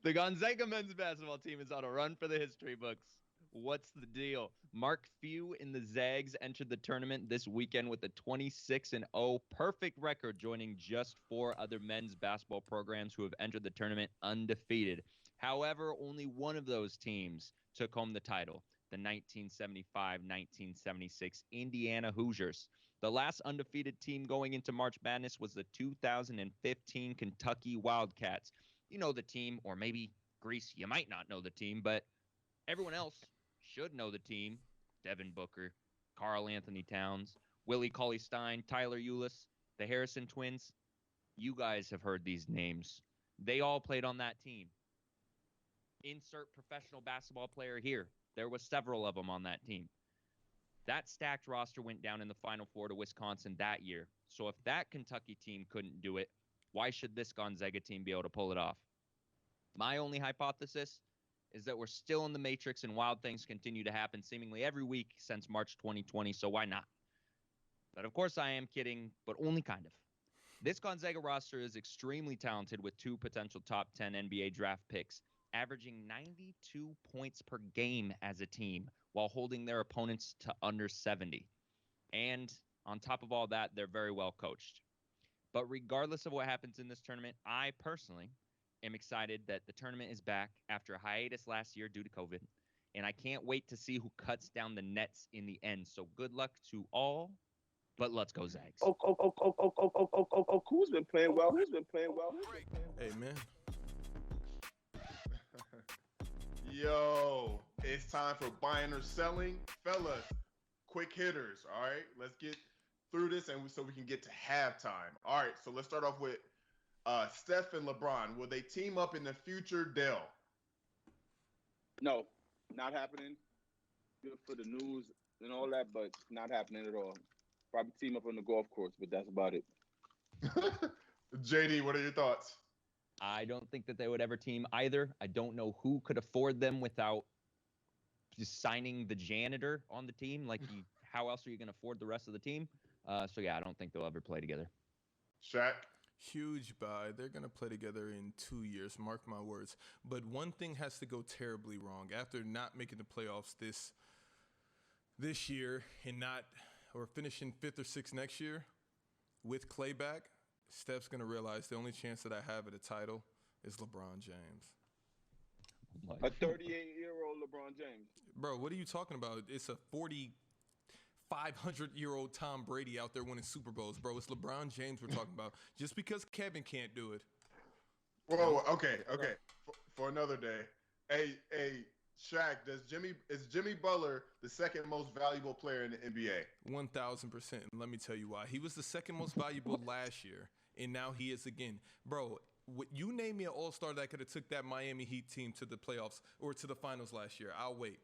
The Gonzaga men's basketball team is on a run for the history books. What's the deal? Mark Few in the Zags entered the tournament this weekend with a 26-0 perfect record, joining just 4 other men's basketball programs who have entered the tournament undefeated. However, only one of those teams took home the title, the 1975-1976 Indiana Hoosiers. The last undefeated team going into March Madness was the 2015 Kentucky Wildcats. You know the team, or maybe, Grease, you might not know the team, but everyone else should know the team. Devin Booker, Karl Anthony Towns, Willie Cauley-Stein, Tyler Ulis, the Harrison twins. You guys have heard these names. They all played on that team. Insert professional basketball player here. There was several of them on that team. That stacked roster went down in the Final Four to Wisconsin that year. So if that Kentucky team couldn't do it, why should this Gonzaga team be able to pull it off? My only hypothesis is that we're still in the Matrix and wild things continue to happen seemingly every week since March 2020, so why not? But of course I am kidding, but only kind of. This Gonzaga roster is extremely talented with 2 potential top 10 NBA draft picks, averaging 92 points per game as a team while holding their opponents to under 70. And on top of all that, they're very well coached. But regardless of what happens in this tournament, I personally am excited that the tournament is back after a hiatus last year due to COVID. And I can't wait to see who cuts down the nets in the end. So good luck to all, but let's go Zags. Who's been playing well? Hey, man. Yo, it's time for buying or selling. Fellas, quick hitters, all right? Let's get through this so we can get to halftime. All right, so let's start off with Steph and LeBron. Will they team up in the future, Dell? No, not happening. good for the news and all that, but not happening at all. Probably team up on the golf course, but that's about it. JD, what are your thoughts? I don't think that they would ever team either. I don't know who could afford them without just signing the janitor on the team. Like, how else are you going to afford the rest of the team? So, yeah, I don't think they'll ever play together. Shaq? Huge buy. They're going to play together in 2 years, mark my words. But one thing has to go terribly wrong. After not making the playoffs this year or finishing 5th or 6th next year with Clay back, Steph's going to realize the only chance that I have at a title is LeBron James. A 38-year-old LeBron James. Bro, what are you talking about? It's a 500-year-old Tom Brady out there winning Super Bowls, bro. It's LeBron James we're talking about. Just because Kevin can't do it. Whoa, okay. For another day. Hey, Shaq, is Jimmy Butler the second most valuable player in the NBA? 1,000%. And let me tell you why. He was the second most valuable last year, and now he is again. Bro, you name me an all-star that could have took that Miami Heat team to the playoffs or to the finals last year. I'll wait.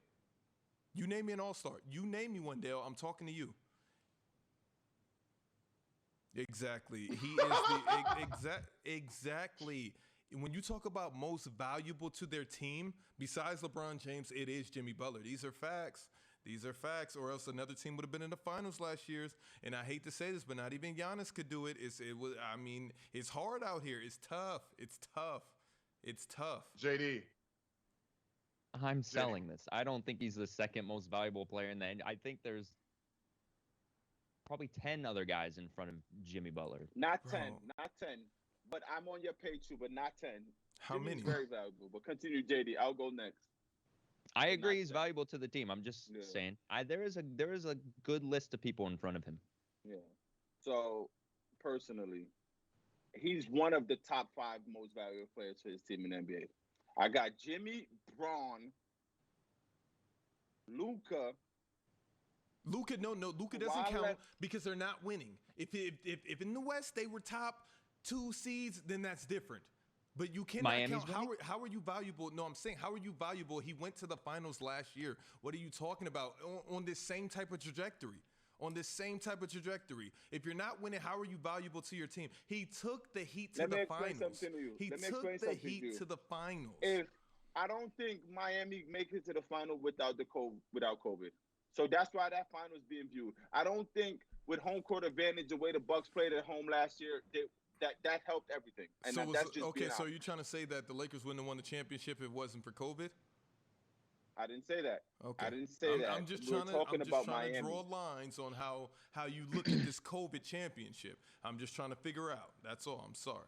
You name me an all-star. You name me one, Dale. I'm talking to you. Exactly. He is the exactly. When you talk about most valuable to their team, besides LeBron James, it is Jimmy Butler. These are facts. Or else another team would have been in the finals last year. And I hate to say this, but not even Giannis could do it. It's hard out here. It's tough. JD. I'm selling this. I don't think he's the second most valuable player in the end. I think there's probably 10 other guys in front of Jimmy Butler. Not 10. But I'm on your page too, but not 10. How Jimmy's many? very valuable. But continue, JD. I'll go next. I agree he's valuable to the team. I'm just saying. There is a good list of people in front of him. Yeah. So, personally, he's one of the top 5 most valuable players for his team in the NBA. I got Jimmy, Braun, Luka. Luka doesn't count because they're not winning. If in the West they were top 2 seeds, then that's different. But you cannot Miami's count. How are you valuable? No, I'm saying, how are you valuable? He went to the finals last year. What are you talking about? On this same type of trajectory. If you're not winning, how are you valuable to your team? He took the Heat to the finals. He took the Heat to the finals. I don't think Miami makes it to the final without COVID. So that's why that final is being viewed. I don't think with home court advantage, the way the Bucks played at home last year, that helped everything. And that's just okay. So you're trying to say that the Lakers wouldn't have won the championship if it wasn't for COVID? I didn't say that. Okay. I didn't say that. I'm just trying to draw lines on how you look at this COVID championship. I'm just trying to figure out. That's all. I'm sorry.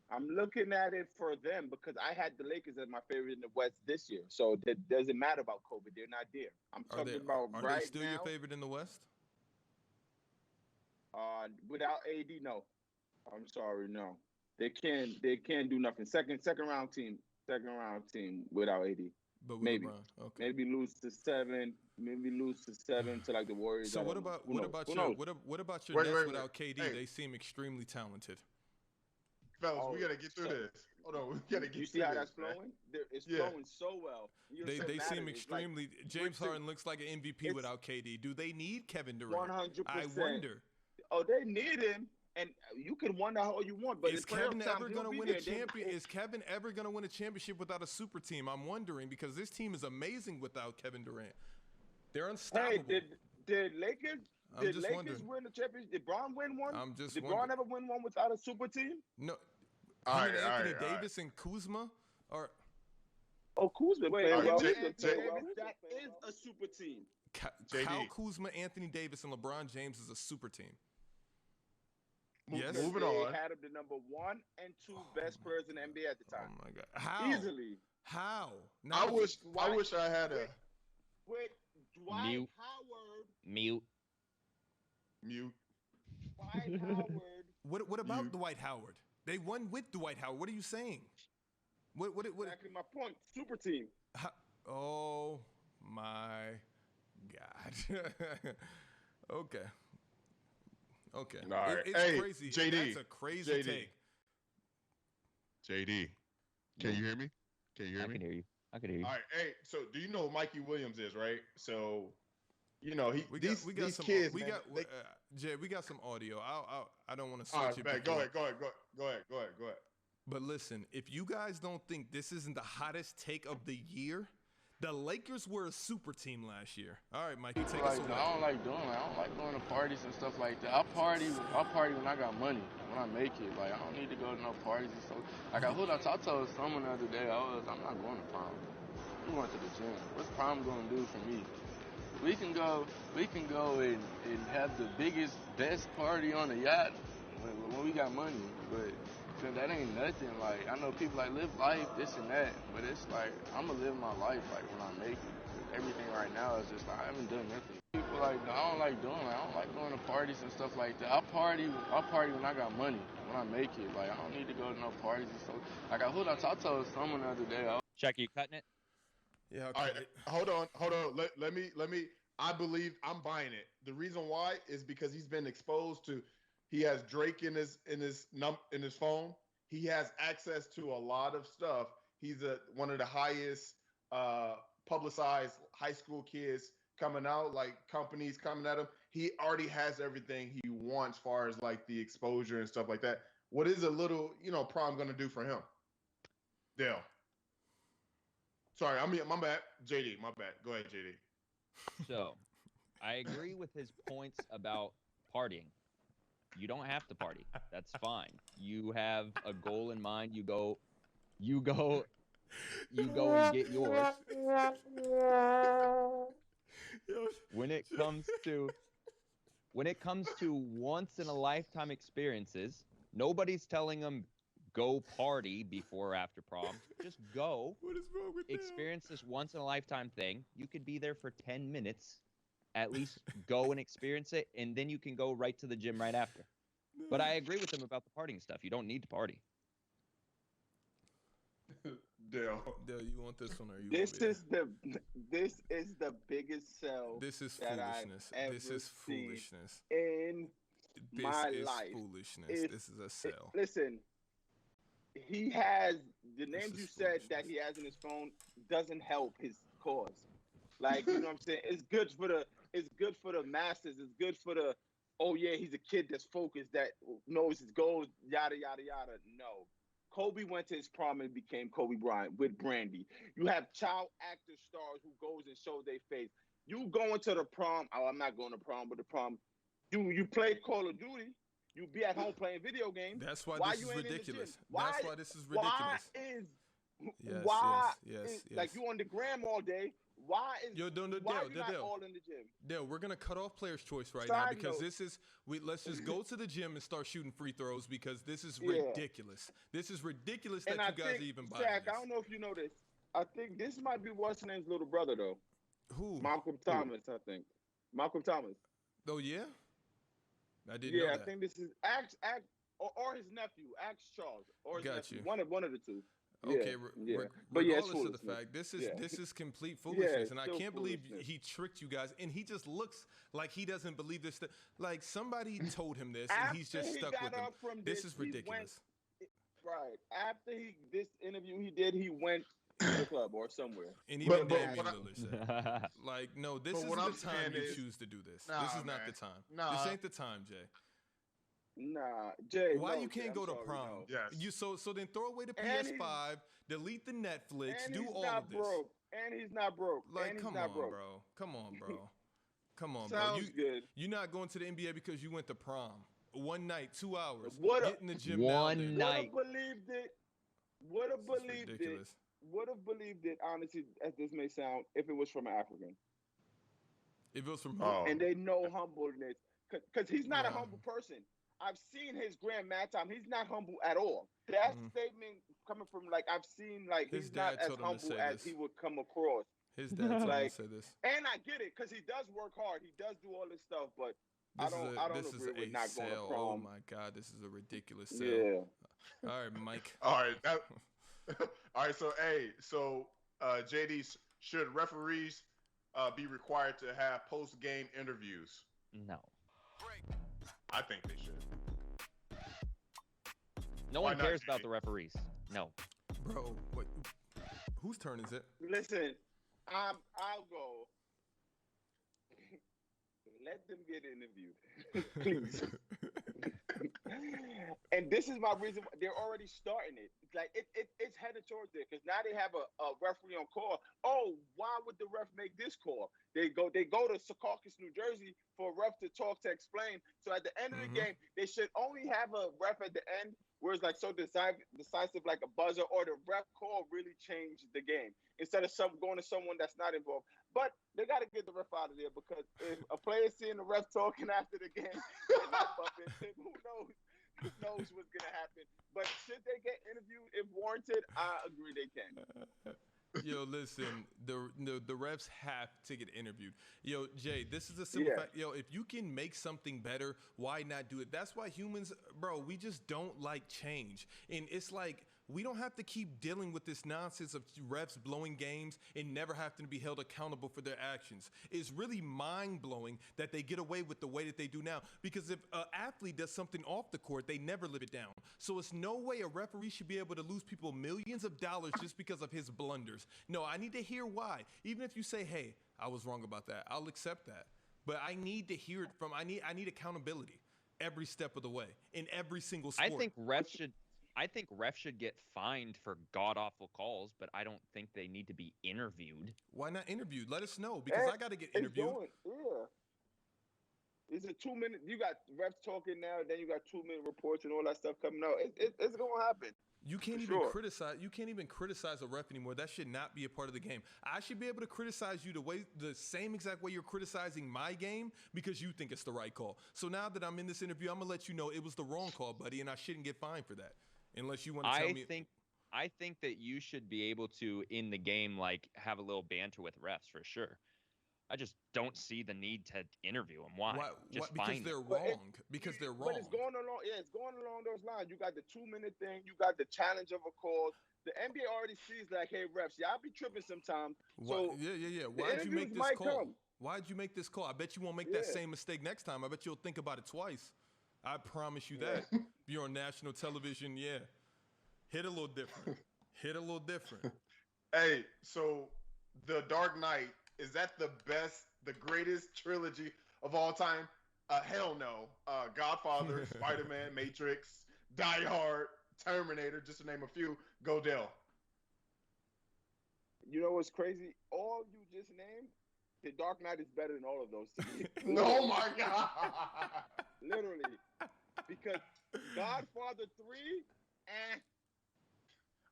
I'm looking at it for them because I had the Lakers as my favorite in the West this year. So it doesn't matter about COVID. They're not there. I'm talking about right now. Are they still your favorite in the West? Without AD, no. I'm sorry, no. They can't do nothing. Second round team without AD. But maybe. Okay. Maybe lose to 7 to like the Warriors. So what about your Nets without KD? Hey. They seem extremely talented. Fellas, we gotta get through this. Hold on, we gotta get through this. You see how that's flowing? It's flowing so well. They seem extremely. James Harden looks like an MVP without KD. Do they need Kevin Durant? 100%. I wonder. Oh, they need him. And you can wonder how you want, but is Kevin ever going to win a champion? Is Kevin ever going to win a championship without a super team? I'm wondering because this team is amazing without Kevin Durant. They're unstoppable. Hey, did Lakers win the championship? Did Braun win one? Did Braun ever win one without a super team? No. Anthony Davis and Kuzma are. Oh, Kuzma. That is a super team. Kyle Kuzma, Anthony Davis, and LeBron James is a super team. Yes. Moving on. They had him the number 1 and 2 best players in the NBA at the time. Oh my God! How? Easily. How? I wish I had a. With Dwight Howard. Mute. Dwight Howard. What about Dwight Howard? They won with Dwight Howard. What are you saying? What? Exactly my point. Super team. Oh my God. Okay. All right. It's crazy. JD. That's a crazy take. JD. Can you hear me? I can hear you. I could hear you. All right, hey, so do you know who Mikey Williams is, right? So, you know, these some kids, we man, got Jay, we got some audio. I don't want to all switch right, it. man, go ahead. But listen, if you guys don't think this isn't the hottest take of the year, the Lakers were a super team last year. All right, Mike, you take us away. I don't like going to parties and stuff like that. I'll party when I got money, when I make it. Like, I don't need to go to no parties and stuff. Like, I told someone the other day, I'm not going to prom. We went to the gym. What's prom going to do for me? We can go and have the biggest, best party on the yacht when we got money, but cause that ain't nothing. Like, I know people like live life, this and that, but it's like I'm gonna live my life like when I make it. Everything right now is just like I haven't done nothing. People like I don't like going to parties and stuff like that. I'll party when I got money, when I make it. Like, I don't need to go to no parties and stuff. Like, I told someone the other day. Check, you cutting it? Yeah. All right, hold on. Let me. I believe I'm buying it. The reason why is because he's been exposed to. He has Drake in his phone. He has access to a lot of stuff. He's one of the highest publicized high school kids coming out, like companies coming at him. He already has everything he wants, as far as like the exposure and stuff like that. What is a little, prom going to do for him? Diel. Sorry, my bad. JD, my bad. Go ahead, JD. So, I agree with his points about partying. You don't have to party. That's fine. You have a goal in mind. You go and get yours. When it comes to once in a lifetime experiences, nobody's telling them go party before or after prom. Just go. What is wrong with experience this once in a lifetime thing. You could be there for 10 minutes. At least go and experience it, and then you can go right to the gym right after. But I agree with him about the partying stuff. You don't need to party. Diel, you want this one or you? This is the biggest sell. This is foolishness. This is foolishness. In my This is life, foolishness. This is a sell. Listen, he has the names you said that he has in his phone doesn't help his cause. Like, you know what I'm saying? It's good for the masses. It's good for the, oh yeah, he's a kid that's focused, that knows his goals, yada, yada, yada. No. Kobe went to his prom and became Kobe Bryant with Brandy. You have child actor stars who goes and shows their face. You going to the prom, I'm not going to prom, but the prom, you play Call of Duty. You be at home playing video games. That's why this is ridiculous. That's why this is ridiculous. Yes. Like, you on the gram all day. Why are you not all in the gym? Diel, we're gonna cut off player's choice now because let's just go to the gym and start shooting free throws because this is ridiculous. This is ridiculous that you guys are even buying Shaq, this. I don't know if you know this. I think this might be what's his name's little brother though. Who? Malcolm Thomas, I think. Malcolm Thomas. Oh yeah? I didn't know that. I think this is or his nephew, Axe Charles. Or his nephew. You. One of the two. Okay, But regardless of the fact, this is complete foolishness, and I can't believe he tricked you guys. And he just looks like he doesn't believe this. Like somebody told him this, and he's just stuck with him. This is ridiculous. Right after this interview he did, he went to the club or somewhere. And even Damian Lillard said, like, no, this isn't the time you choose to do this. This is not the time. This ain't the time, Jay. Nah, Jay. Why you can't go to prom? No. Yes. So then throw away the PS5, delete the Netflix, do all of this. And he's not broke. Like, come on, bro. Come on, bro. Sounds good. You're not going to the NBA because you went to prom. One night, 2 hours. Get in the gym one night. Would have believed it. Would have believed it. Honestly, as this may sound, if it was from an African. If it was from and they know humbleness, because he's not a humble person. I've seen his grand mat time. He's not humble at all. That statement coming from, like, I've seen, like, he's not as humble as he would come across. His dad told him to say this. And I get it, because he does work hard. He does do all this stuff, but I don't agree with not going to prom. Oh, my God. This is a ridiculous sale. Yeah. All right, Mike. All right. All right, so JD, should referees be required to have post-game interviews? No. I think they should. No one cares about the referees. No. Bro, what? Whose turn is it? Listen, I'll go. Let them get interviewed, please. And this is my reason. They're already starting it. Like it's headed towards there because now they have a referee on call. Oh, why would the ref make this call? They go to Secaucus, New Jersey, for a ref to talk to explain. So at the end of the game, they should only have a ref at the end where it's like so decisive like a buzzer, or the ref call really changed the game instead of going to someone that's not involved. But they got to get the ref out of there because if a player's seeing the ref talking after the game, they're not bumping. Who knows? Who knows what's gonna happen? But should they get interviewed if warranted? I agree they can. Yo, listen, the refs have to get interviewed. Yo, Jay, this is a simple fact. Yo, if you can make something better, why not do it? That's why humans, bro, we just don't like change. And it's like, we don't have to keep dealing with this nonsense of refs blowing games and never having to be held accountable for their actions. It's really mind-blowing that they get away with the way that they do now. Because if an athlete does something off the court, they never live it down. So it's no way a referee should be able to lose people millions of dollars just because of his blunders. No, I need to hear why. Even if you say, hey, I was wrong about that, I'll accept that. But I need to hear it from, I need accountability every step of the way in every single sport. I think refs should get fined for god-awful calls, but I don't think they need to be interviewed. Why not interviewed? Let us know, because I got to get interviewed. It's a 2-minute. You got refs talking now, then you got 2-minute reports and all that stuff coming out. It's going to happen. You can't even criticize. You can't even criticize a ref anymore. That should not be a part of the game. I should be able to criticize you the same exact way you're criticizing my game because you think it's the right call. So now that I'm in this interview, I'm gonna let you know it was the wrong call, buddy, and I shouldn't get fined for that. Unless you want to tell me. I think that you should be able to, in the game, like have a little banter with refs for sure. I just don't see the need to interview them. Why? Because they're wrong. Because they're wrong. But it's going along. Yeah, it's going along those lines. You got the 2-minute thing. You got the challenge of a call. The NBA already sees like, hey, refs, y'all be tripping sometimes. So yeah. Why'd you make this call? Why'd you make this call? I bet you won't make that same mistake next time. I bet you'll think about it twice. I promise you that. If you're on national television, hit a little different. Hey, so The Dark Knight, is that the greatest trilogy of all time? Hell no. Godfather, Spider-Man, Matrix, Die Hard, Terminator, just to name a few. Go Diel. You know what's crazy? All you just named, The Dark Knight is better than all of those. Oh my God. Literally. Because Godfather 3,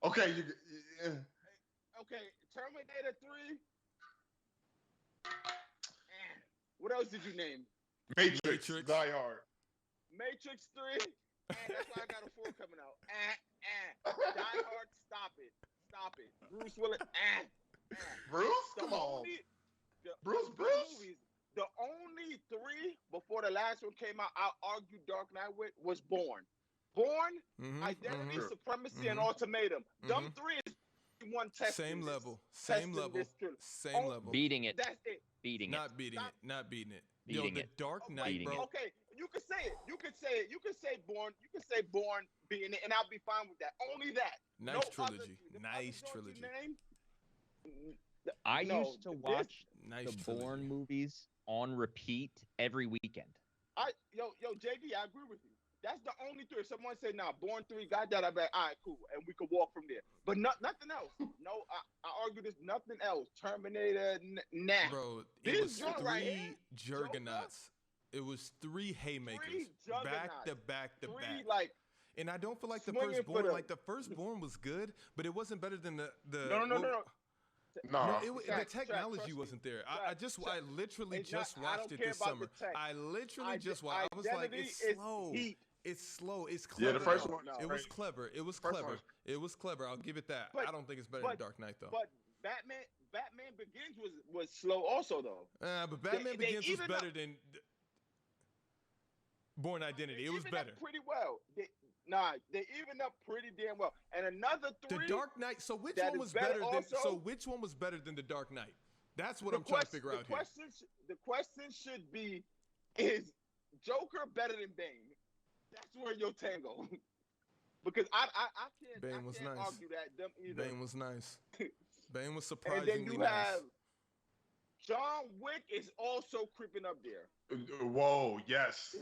Okay, okay, Terminator 3. What else did you name? Matrix. Die Hard. Matrix 3. That's why I got a 4 coming out. Die Hard, stop it. Bruce Willis. Bruce? Come on. Bruce? Movies, the only 3 before the last one came out, I argued Dark Knight with, was Born. Identity, Supremacy, and Ultimatum. Them 3 is one test. Same level. Beating it. That's it. Not beating it. The Dark Knight, bro. Okay, you can say it. You can say Born. You can say Born beating it, and I'll be fine with that. Only that. Nice trilogy. I used to watch the Bourne movies on repeat every weekend. Yo, JD, I agree with you. That's the only 3. If someone say, nah, Bourne 3 got that, I'd be like, all right, cool. And we could walk from there. But nothing else. No, I argue this, nothing else. Terminator, nah. Bro, it was 3 juggernauts. It was 3 haymakers. Back to back. And I don't feel like the firstborn was good, but it wasn't better than the No. The technology wasn't there. I literally just watched it this summer. I literally just watched. I was like, it's slow. It's slow. It's clever. Yeah, the first one. It was clever. It was clever. I'll give it that. I don't think it's better than Dark Knight though. But Batman Begins was slow also though. But Batman Begins was better than Born Identity. It was better. Pretty well. They evened up pretty damn well. And another 3. The Dark Knight. So which one was better than The Dark Knight? That's what I'm trying to figure out here. The question should be, is Joker better than Bane? That's where you'll tango. Because I can't argue that. Them either. Bane was nice. Bane was And surprisingly then you nice. have John Wick is also creeping up there. Whoa, yes.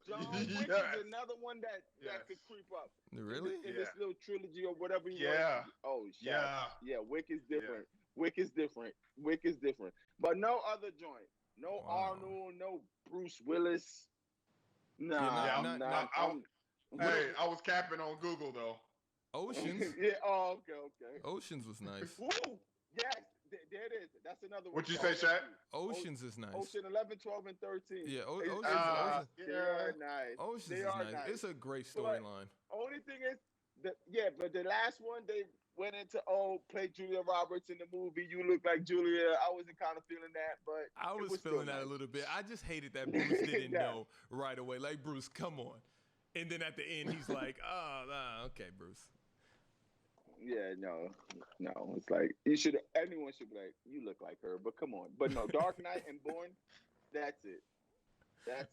John Wick Yes. is another one that Yes. could creep up. Really? In this little trilogy or whatever you Yeah. want. Oh, shit. Yeah. Yeah, Wick is different. Wick is different. But no other joint. No Wow. Arnold, no Bruce Willis. Nah, Yeah, nah. Hey, I was capping on Google though. Oceans. Yeah, oh, okay. Oceans was nice. Woo! Yes, there it is. That's another one. What'd you say, Shaq? Oceans is nice. Ocean 11, 12, and 13. Yeah, Ocean. Oceans. They are nice. Oceans They is are nice. It's a great storyline. Only thing is, but the last one, they went into, play Julia Roberts in the movie. You look like Julia. I wasn't kind of feeling that, but I was still feeling that nice. a little bit. I just hated that Bruce didn't Yeah. know right away. Like, Bruce, come on. And then at the end, he's like, okay, Bruce. Yeah, no. It's like anyone should be like, you look like her, but come on. But no, Dark Knight and Bourne, that's it. I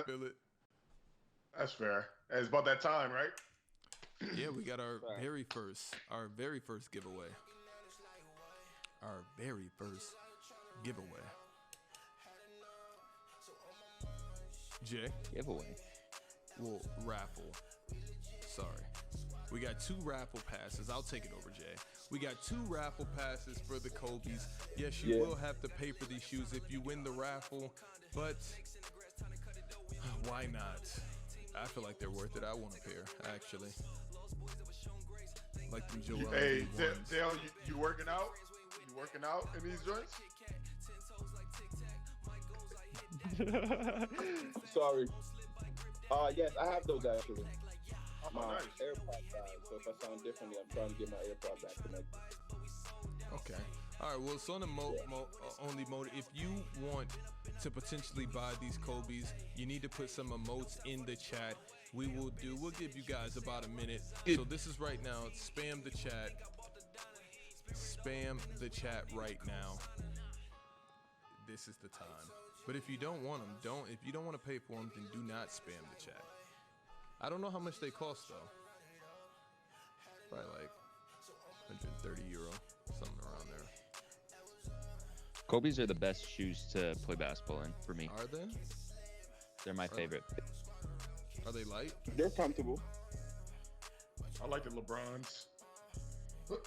feel it. That's fair. It's about that time, right? Yeah, we got our very first giveaway. Our very first giveaway. Jay? Giveaway. Well, raffle. Sorry. We got 2 raffle passes. I'll take it over, Jay. We got 2 raffle passes for the Kobe's. Yes, you will have to pay for these shoes if you win the raffle, but why not? I feel like they're worth it. I want a pair, actually. Like them Joel Hey, Embiid ones. Diel, you working out? You working out in these joints? Sorry. Yes, I have those actually. Oh, My nice. AirPods died, so if I sound differently, I'm trying to get my AirPods back connected. Okay. All right. Well, so on the only mode, if you want to potentially buy these Kobe's, you need to put some emotes in the chat. We'll give you guys about a minute. So this is right now. Spam the chat. Spam the chat right now. This is the time. But if you don't want them, if you don't want to pay for them, then do not spam the chat. I don't know how much they cost though. Probably like 130 euro, something around there. Kobe's are the best shoes to play basketball in for me. Are they? They're my favorite. Are they light? They're comfortable. I like the LeBrons. To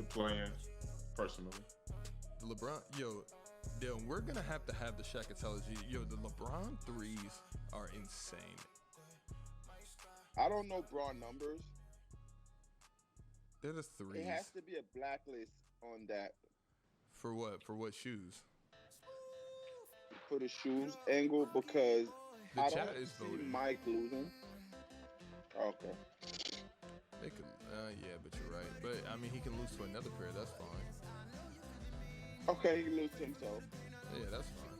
play in, personally. The LeBron, Dylan, we're gonna have the Shaqatology. The LeBron threes are insane. I don't know Braun numbers. They're the threes. It has to be a blacklist on that. For what? For what shoes? For the shoes angle, because The I chat don't is see voting. Mike losing. Okay. They could, yeah, but you're right. But I mean, he can lose to another pair. That's fine. Okay, he lose to himself. Yeah, that's fine.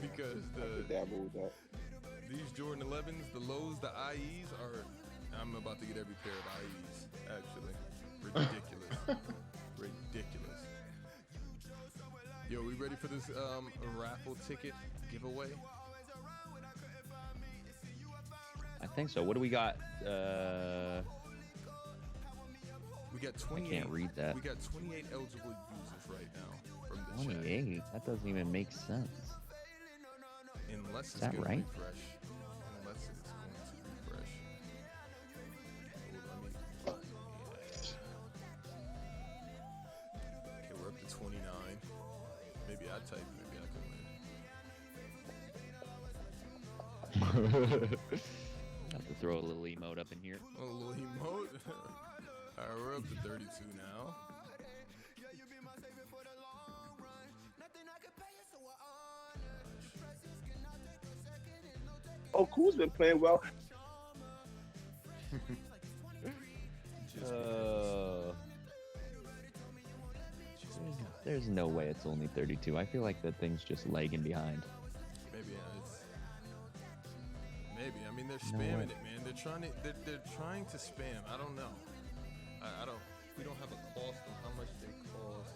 Because I could dabble with that. these Jordan 11s, the lows, the IEs are. I'm about to get every pair of IEs. Actually, ridiculous, ridiculous. Yo, we ready for this raffle ticket giveaway? I think so. What do we got? We got I 28. can't read that. We got 28 eligible users right now from the chat. 28? That doesn't even make sense. Unless it's that going right? to refresh. Unless it's going to refresh. Oh, let me. Yeah. Okay, we're up to 29. Maybe I type. Maybe I can win. Have to throw a little emote up in here. Oh, a little emote. All right, we're up to 32 now. Oh, Cool's been playing well. There's no way it's only 32. I feel like that thing's just lagging behind. Maybe it's. Maybe. I mean, they're No spamming way. it, man. They're trying to spam. I don't know. I don't. We don't have a cost on how much they cost.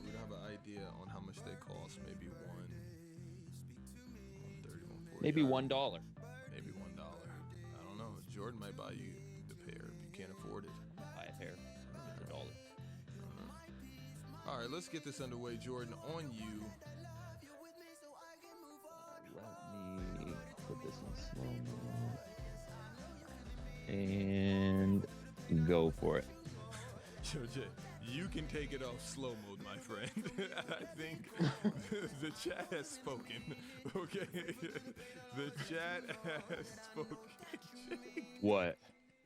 We don't have an idea on how much they cost. Maybe 130, 140. Maybe $1. $1. Maybe $1. I don't know. Jordan might buy you the pair if you can't afford it. hair. $1. All right, let's get this underway. Jordan, on you. Let me put this in slow-mo. And go for it. Yo, Jay, you can take it off slow mode, my friend. I think the chat has spoken. Okay, the chat has spoken. What?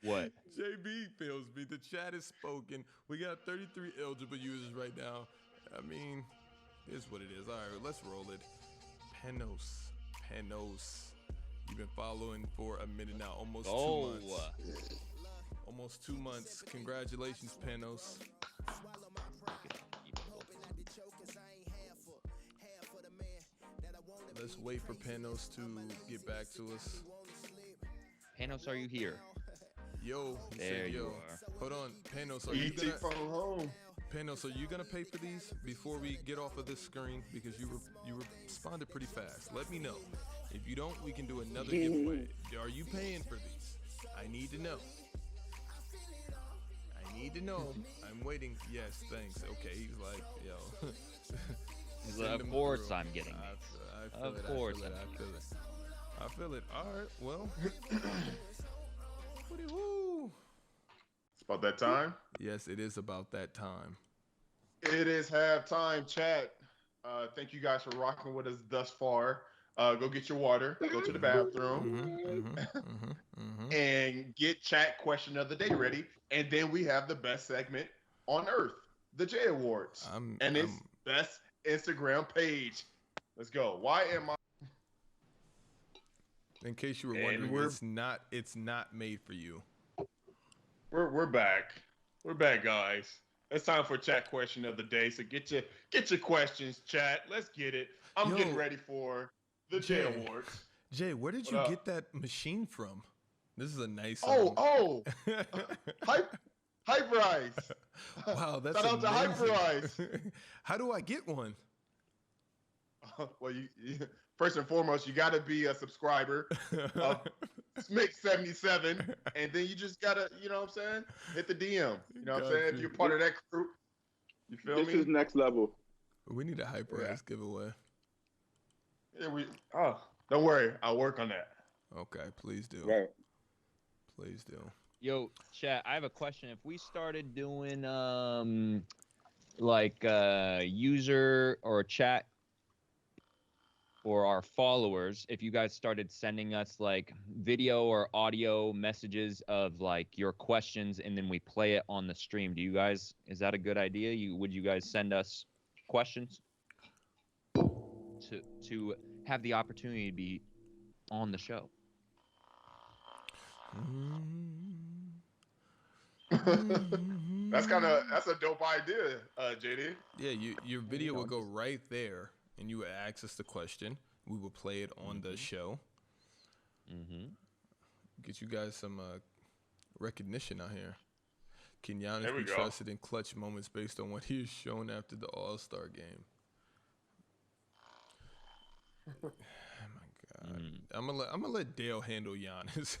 JB feels me. The chat has spoken. We got 33 eligible users right now. I mean, it is what it is. All right, let's roll it. Panos. You've been following for a minute now, almost 2 months. Almost 2 months. Congratulations, Panos. Let's wait for Panos to get back to us. Panos, are you here? Yo, he there said, you yo. are. Hold on, Panos, are ET from home. Panos, are you gonna pay for these before we get off of this screen? Because you responded pretty fast. Let me know. If you don't, we can do another giveaway. Are you paying for these? I need to know. I'm waiting. Yes, thanks. Okay, he's like, yo. He's like, of course I'm getting it. Of course. I feel it. All right, well. Woo. It's about that time. Yes, it is about that time. It is halftime, chat. Thank you guys for rocking with us thus far. Go get your water, go to the bathroom, and get chat question of the day ready. And then we have the best segment on earth, the J Awards, and it's best Instagram page. Let's go. Why am I? In case you were wondering, it's not made for you. We're back. We're back, guys. It's time for chat question of the day. So get your questions, chat. Let's get it. I'm getting ready for the J Awards. Jay, where did you get that machine from? This is a nice. Hyperize. Wow, that's shout out to Hyperize. How do I get one? Well, you first and foremost, you got to be a subscriber of Smick77, and then you just gotta, you know what I'm saying, hit the DM. You know what I'm saying? If you're part of that crew, you feel me? This is next level. We need a Hyperize giveaway. Yeah, don't worry, I'll work on that. Okay, please do. Right. Please do. Yo, chat, I have a question. If we started doing user or chat for our followers, if you guys started sending us like video or audio messages of like your questions and then we play it on the stream, is that a good idea? Would you guys send us questions to have the opportunity to be on the show? That's a dope idea, JD. Yeah, your video will go right there, and you would ask us the question. We will play it on the show. Get you guys some recognition out here. Can Giannis be trusted in clutch moments based on what he has shown after the All-Star game? Oh my God. I'm gonna let Diel handle Giannis.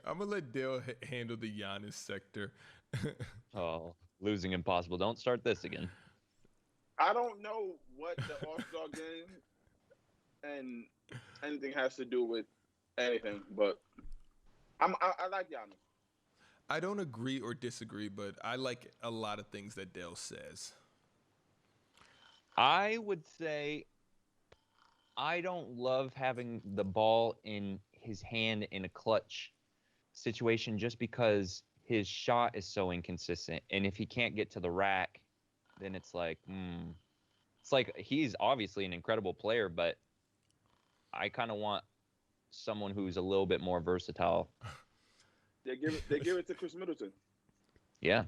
I'm gonna let Diel handle the Giannis sector. Oh, losing impossible. Don't start this again. I don't know what the All-Star game and anything has to do with anything, but I like Giannis. I don't agree or disagree, but I like a lot of things that Diel says. I would say I don't love having the ball in his hand in a clutch situation just because his shot is so inconsistent. And if he can't get to the rack, then it's like, It's like he's obviously an incredible player, but I kind of want someone who's a little bit more versatile. They give it to Chris Middleton. Yeah.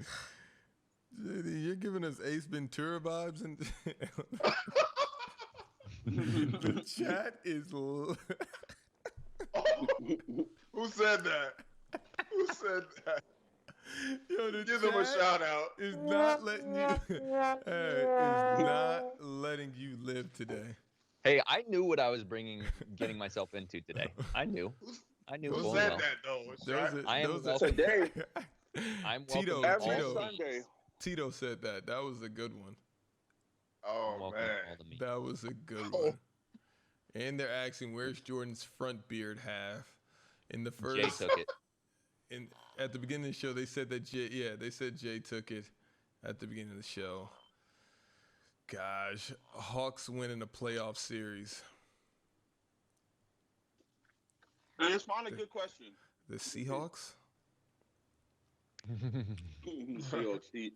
You're giving us Ace Ventura vibes, and the chat is. Who said that? Who said that? Yo, give them a shout out. Is not letting you. Is not letting you live today. Hey, I knew what I was getting myself into today. I knew. I knew Who Who full said well. that though? There was a, I there am was welcome. Today. I'm Tito, welcome Every to all the Sunday. memes. Tito said that. That was a good one. I'm Oh welcome to man. all the memes. That was a good Oh. one. And they're asking, where's Jordan's front beard half? In the Jay first, took it. at the beginning of the show, they said that they said Jay took it at the beginning of the show. Gosh, Hawks winning a playoff series. And it's finally a good question. The Seahawks? Seahawks Heat.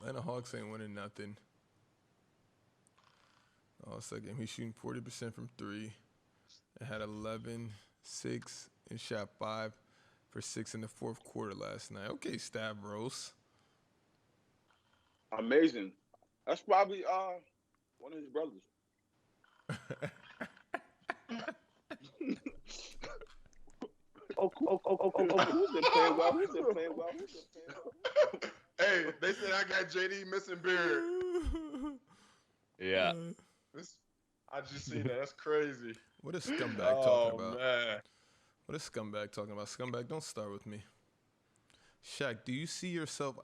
Atlanta Hawks ain't winning nothing. Oh, second, he's shooting 40% from three. It had 11, 6, and shot 5 for 6 in the fourth quarter last night. Okay, Stavros. Amazing. That's probably one of his brothers. Who's been playing well? Hey, they said I got JD missing beard. Yeah. I just seen that. That's crazy. What is Scumbag talking about? Man. What is Scumbag talking about? Scumbag, don't start with me. Shaq, do you see yourself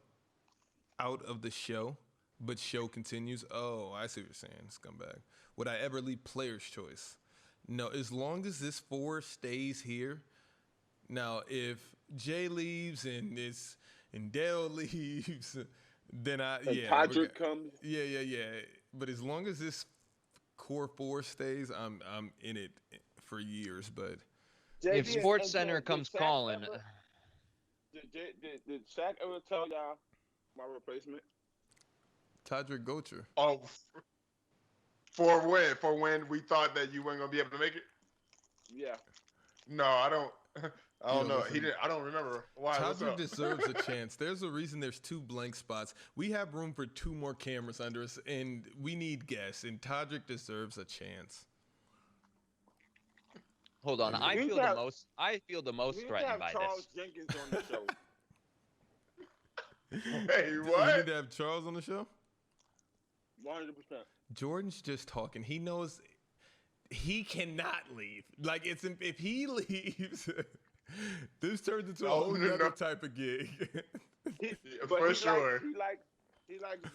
out of the show, but show continues? Oh, I see what you're saying, Scumbag. Would I ever leave player's choice? No, as long as this 4 stays here. Now, if Jay leaves and Diel leaves, then Patrick comes. Yeah. But as long as this core 4 stays, I'm in it for years. But If Sports Center comes calling, did Shaq ever tell y'all my replacement? Todrick Gocher. Oh, for when? For when we thought that you weren't gonna be able to make it? Yeah. No, I don't. I don't know. Listen. He didn't. I don't remember. Why? What's Todrick up? deserves a chance. There's a reason there's 2 blank spots. We have room for 2 more cameras under us, and we need guests. And Todrick deserves a chance. hold on. I We feel got- the most We need to threatened have by Charles this. Jenkins on the show. Hey, We what? need to have Charles on the show. 100%. Jordan's just talking. He knows he cannot leave. Like if he leaves, this turns into a Oh, whole no. other type of gig. For sure. He likes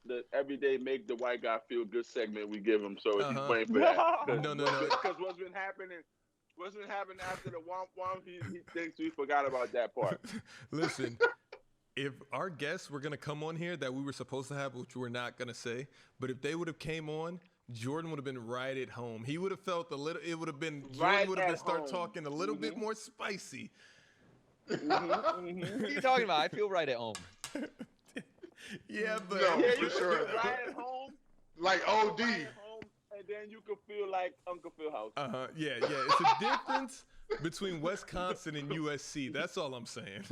the everyday make the white guy feel good segment we give him. So he's playing for that. No. Because what's been happening after the womp, he thinks we forgot about that part. Listen, if our guests were gonna come on here that we were supposed to have, which we're not gonna say, but if they would have came on, Jordan would have been right at home. He would have felt a little. It would have been. Jordan would have been start talking a little bit more spicy. What are you talking about? I feel right at home. Yeah, but No. Yeah, for you sure. can feel right at home. Like OD. Right at home, and then you can feel like Uncle Phil House. Yeah. It's a difference between Wisconsin and USC. That's all I'm saying.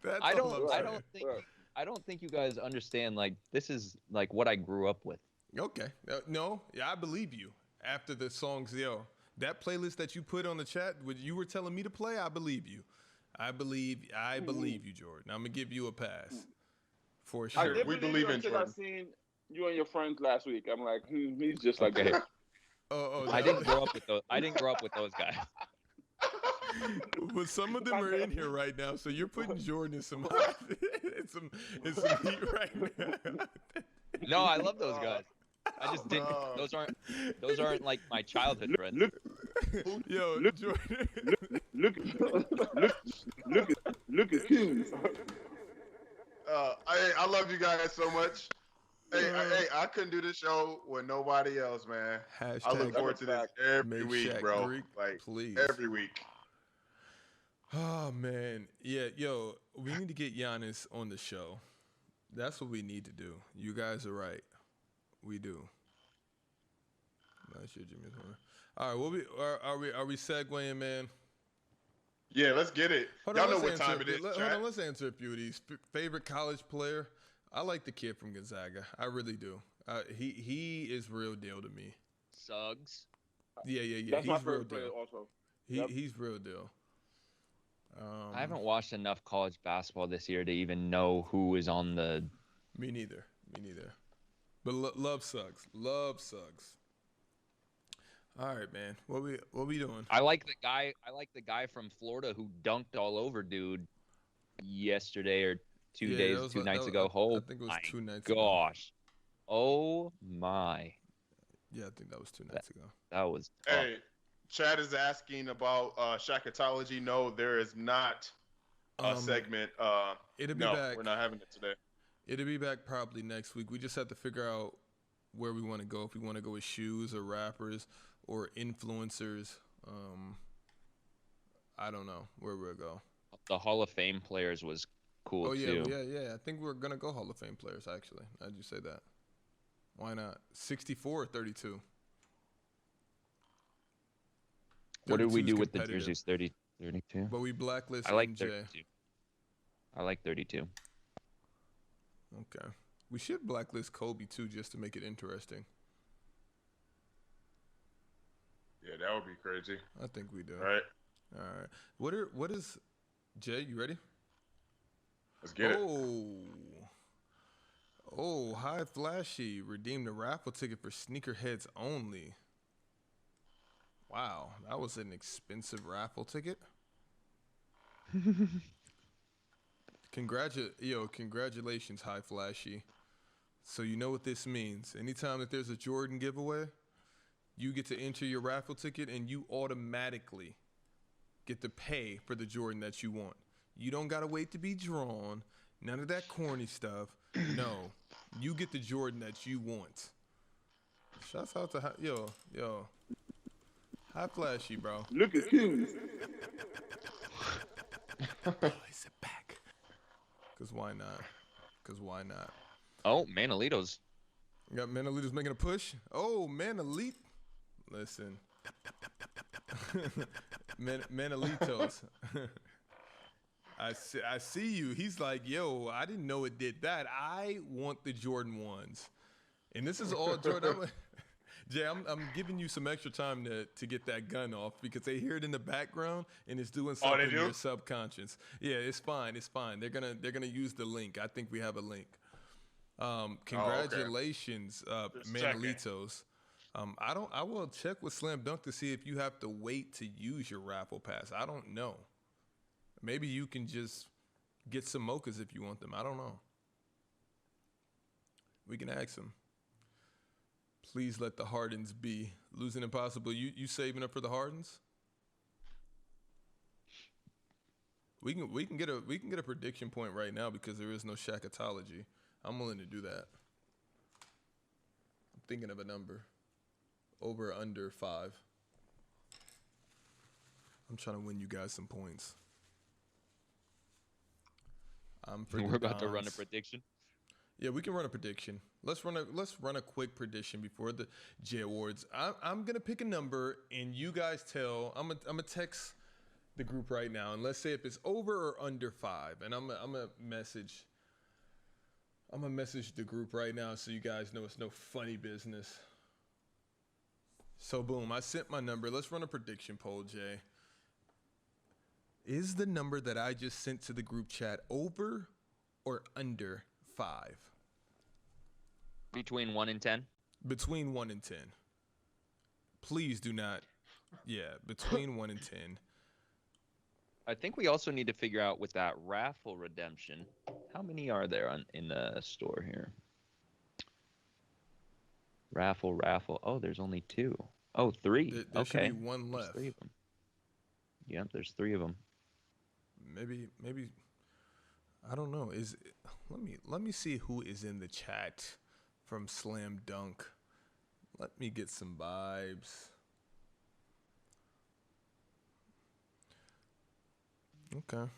That's I all I'm saying. I don't think you guys understand. Like, this is like what I grew up with. Okay. No, I believe you. After the songs, that playlist that you put on the chat, what you were telling me to play, I believe you. I believe you, Jordan. I'm gonna give you a pass for I sure. did We believe in until Jordan. I seen you and your friends last week. I'm like, he's just like Okay. that. I didn't grow up with those. I didn't grow up with those guys. But some of them are in here right now, so you're putting Jordan in some in some heat right now. No, I love those guys. I just didn't. No. Those aren't like my childhood friends. Yo, Look- Jordan. Look at you. I love you guys so much. Hey, I couldn't do this show with nobody else, man. I look Hashtag forward to this every make week, Shaq bro. Greek, Like please. every week. Oh man, yeah, yo, we need to get Giannis on the show. That's what we need to do. You guys are right. We do. Not sure Jimmy's on. All right, are we segueing, man? Yeah, let's get it. Hold Y'all on, know let's what time answer- it is. Hold chat. on, let's answer a few of these. Favorite college player? I like the kid from Gonzaga. I really do. He is real deal to me. Suggs. Yeah. That's my He's real favorite player deal. also. He's real deal. I haven't watched enough college basketball this year to even know who is on the. Me neither. But love Suggs. Love Suggs. All right, man. What we doing? I like the guy from Florida who dunked all over dude yesterday or Yeah, that two was nights ago. I Oh think it was my 2 nights ago. gosh. Oh my. Yeah, I think that was 2 nights ago. That was tough. Hey, Chad is asking about Shackatology. No, there is not a segment. It'll be No, back. we're not having it today. It'll be back probably next week. We just have to figure out where we want to go. If we want to go with shoes or rappers or influencers. I don't know where we'll go. The Hall of Fame players was cool too. Yeah. I think we're gonna go Hall of Fame players. Actually, how'd you say that? Why not? 64 or 32? What did we 32 is do with the competitive. jerseys? 32? But we blacklist I like MJ. 32. I like 32. Okay. We should blacklist Kobe too, just to make it interesting. Yeah, that would be crazy. I think we do. All right, All right. What is Jay? You ready? let's get it. Oh, Hi Flashy redeemed a raffle ticket for sneakerheads only. Wow, that was an expensive raffle ticket. Congratulations, Hi Flashy. So you know what this means. Anytime that there's a Jordan giveaway, you get to enter your raffle ticket and you automatically get to pay for the Jordan that you want. You don't gotta wait to be drawn. None of that corny stuff. No, you get the Jordan that you want. Shouts out to yo. Hi Flashy, bro. Look at you. Is it back? Cause why not? Oh, Manolito's. You got Manolito's making a push. Oh, Manolito. Listen. Manolitos. I see you. He's like, yo, I didn't know it did that. I want the Jordan 1s. And this is all Jordan. Jay, I'm giving you some extra time to get that gun off because they hear it in the background and it's doing something in your subconscious. Yeah, it's fine. They're gonna use the link. I think we have a link. Congratulations, Manolitos. I will check with Slam Dunk to see if you have to wait to use your raffle pass. I don't know. Maybe you can just get some mochas if you want them. I don't know. We can ask them. Please let the Hardens be. Losing impossible. You saving up for the Hardens? We can get a prediction point right now because there is no Shackatology. I'm willing to do that. I'm thinking of a number. Over or under 5. I'm trying to win you guys some points. We're about to run a prediction. Yeah, we can run a prediction. Let's run a quick prediction before the J Awards. I'm gonna pick a number and you guys tell. I'm gonna text the group right now and let's say if it's over or under 5. And I'm gonna message the group right now so you guys know it's no funny business. So boom, I sent my number. Let's run a prediction poll, Jay. Is the number that I just sent to the group chat over or under 5? Between 1 and 10? Between 1 and 10. Please do not. Yeah, between 1 and 10. I think we also need to figure out with that raffle redemption, how many are there in the store here? Raffle. Oh, there's only 2. Oh, 3. There okay. should be 1 left. There's 3 of them. Yep, there's 3 of them. Maybe I don't know. Let me see who is in the chat from Slam Dunk. Let me get some vibes. Okay.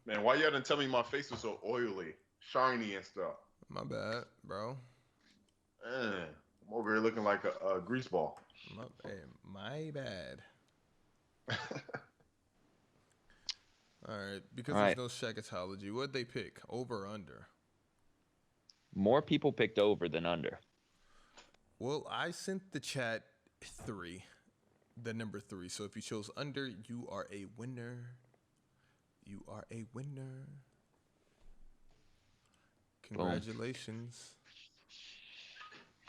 Man, why y'all didn't tell me my face was so oily, shiny and stuff? My bad, bro. Man, I'm over here looking like a grease ball. My bad. All right, because All right. there's no Shackatology. What'd they pick? Over or under? More people picked over than under. Well, I sent the chat 3, the number 3. So if you chose under, you are a winner. You are a winner. Congratulations.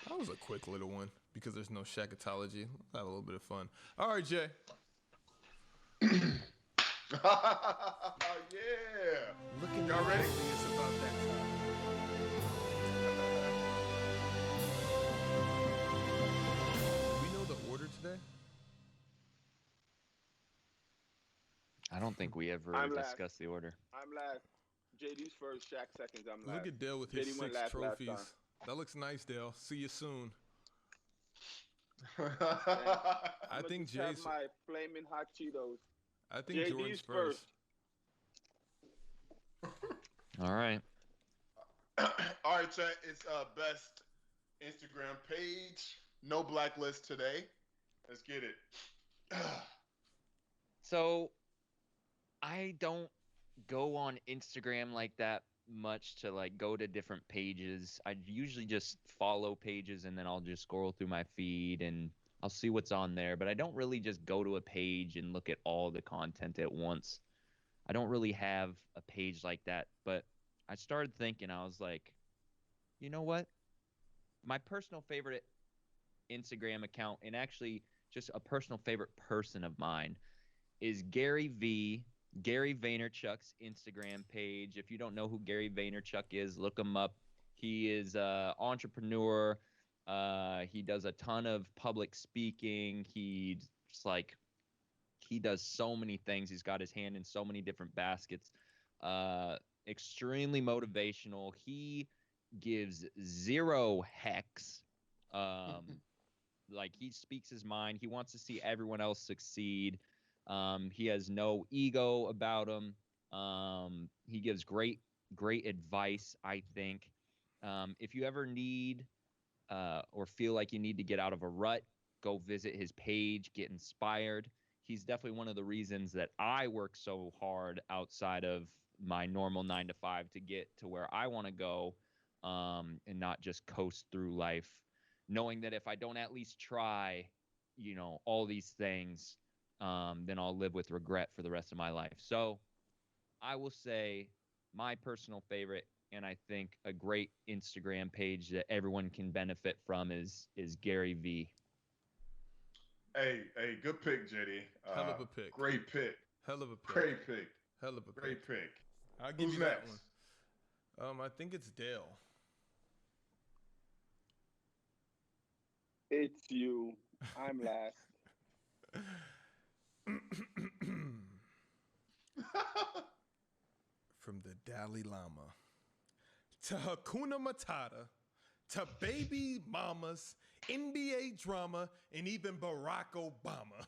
That was a quick little one because there's no Shackatology. Let's have a little bit of fun. All right, Jay. Yeah. Looking Y'all ready? It's about that time. Do we know the order today? I don't think we ever I'm last. discussed the order. I'm last. JD's first, Shaq seconds. I'm last. Look at Dale with his JD went 6 last trophies. time. That looks nice, Dale. See you soon. I think just have Jay's. my flaming hot Cheetos. I think JD's Jordan's first. All right. All right, chat. It's best Instagram page. No blacklist today. Let's get it. So I don't go on Instagram like that much to like go to different pages. I usually just follow pages and then I'll just scroll through my feed and I'll see what's on there, but I don't really just go to a page and look at all the content at once. I don't really have a page like that, but I started thinking, I was like, you know what? My personal favorite Instagram account, and actually just a personal favorite person of mine, is Gary Vaynerchuk's Instagram page. If you don't know who Gary Vaynerchuk is, look him up. He is an entrepreneur. He does a ton of public speaking. He does so many things. He's got his hand in so many different baskets. Extremely motivational. He gives zero hex. Like he speaks his mind. He wants to see everyone else succeed. He has no ego about him. He gives great advice, I think. If you ever need or feel like you need to get out of a rut, go visit his page, get inspired. He's definitely one of the reasons that I work so hard outside of my normal 9 to 5 to get to where I want to go, and not just coast through life, knowing that if I don't at least try, all these things, then I'll live with regret for the rest of my life. So I will say my personal favorite, and I think a great Instagram page that everyone can benefit from is Gary V. Hey, good pick, JD. Hell of a pick. Great pick. Hell of a pick. Great pick. Hell of a pick. Great pick. I'll give Who's you next? that one. I think it's Dale. It's you. I'm last. From the Dalai Lama to Hakuna Matata to baby mamas, NBA drama, and even Barack Obama.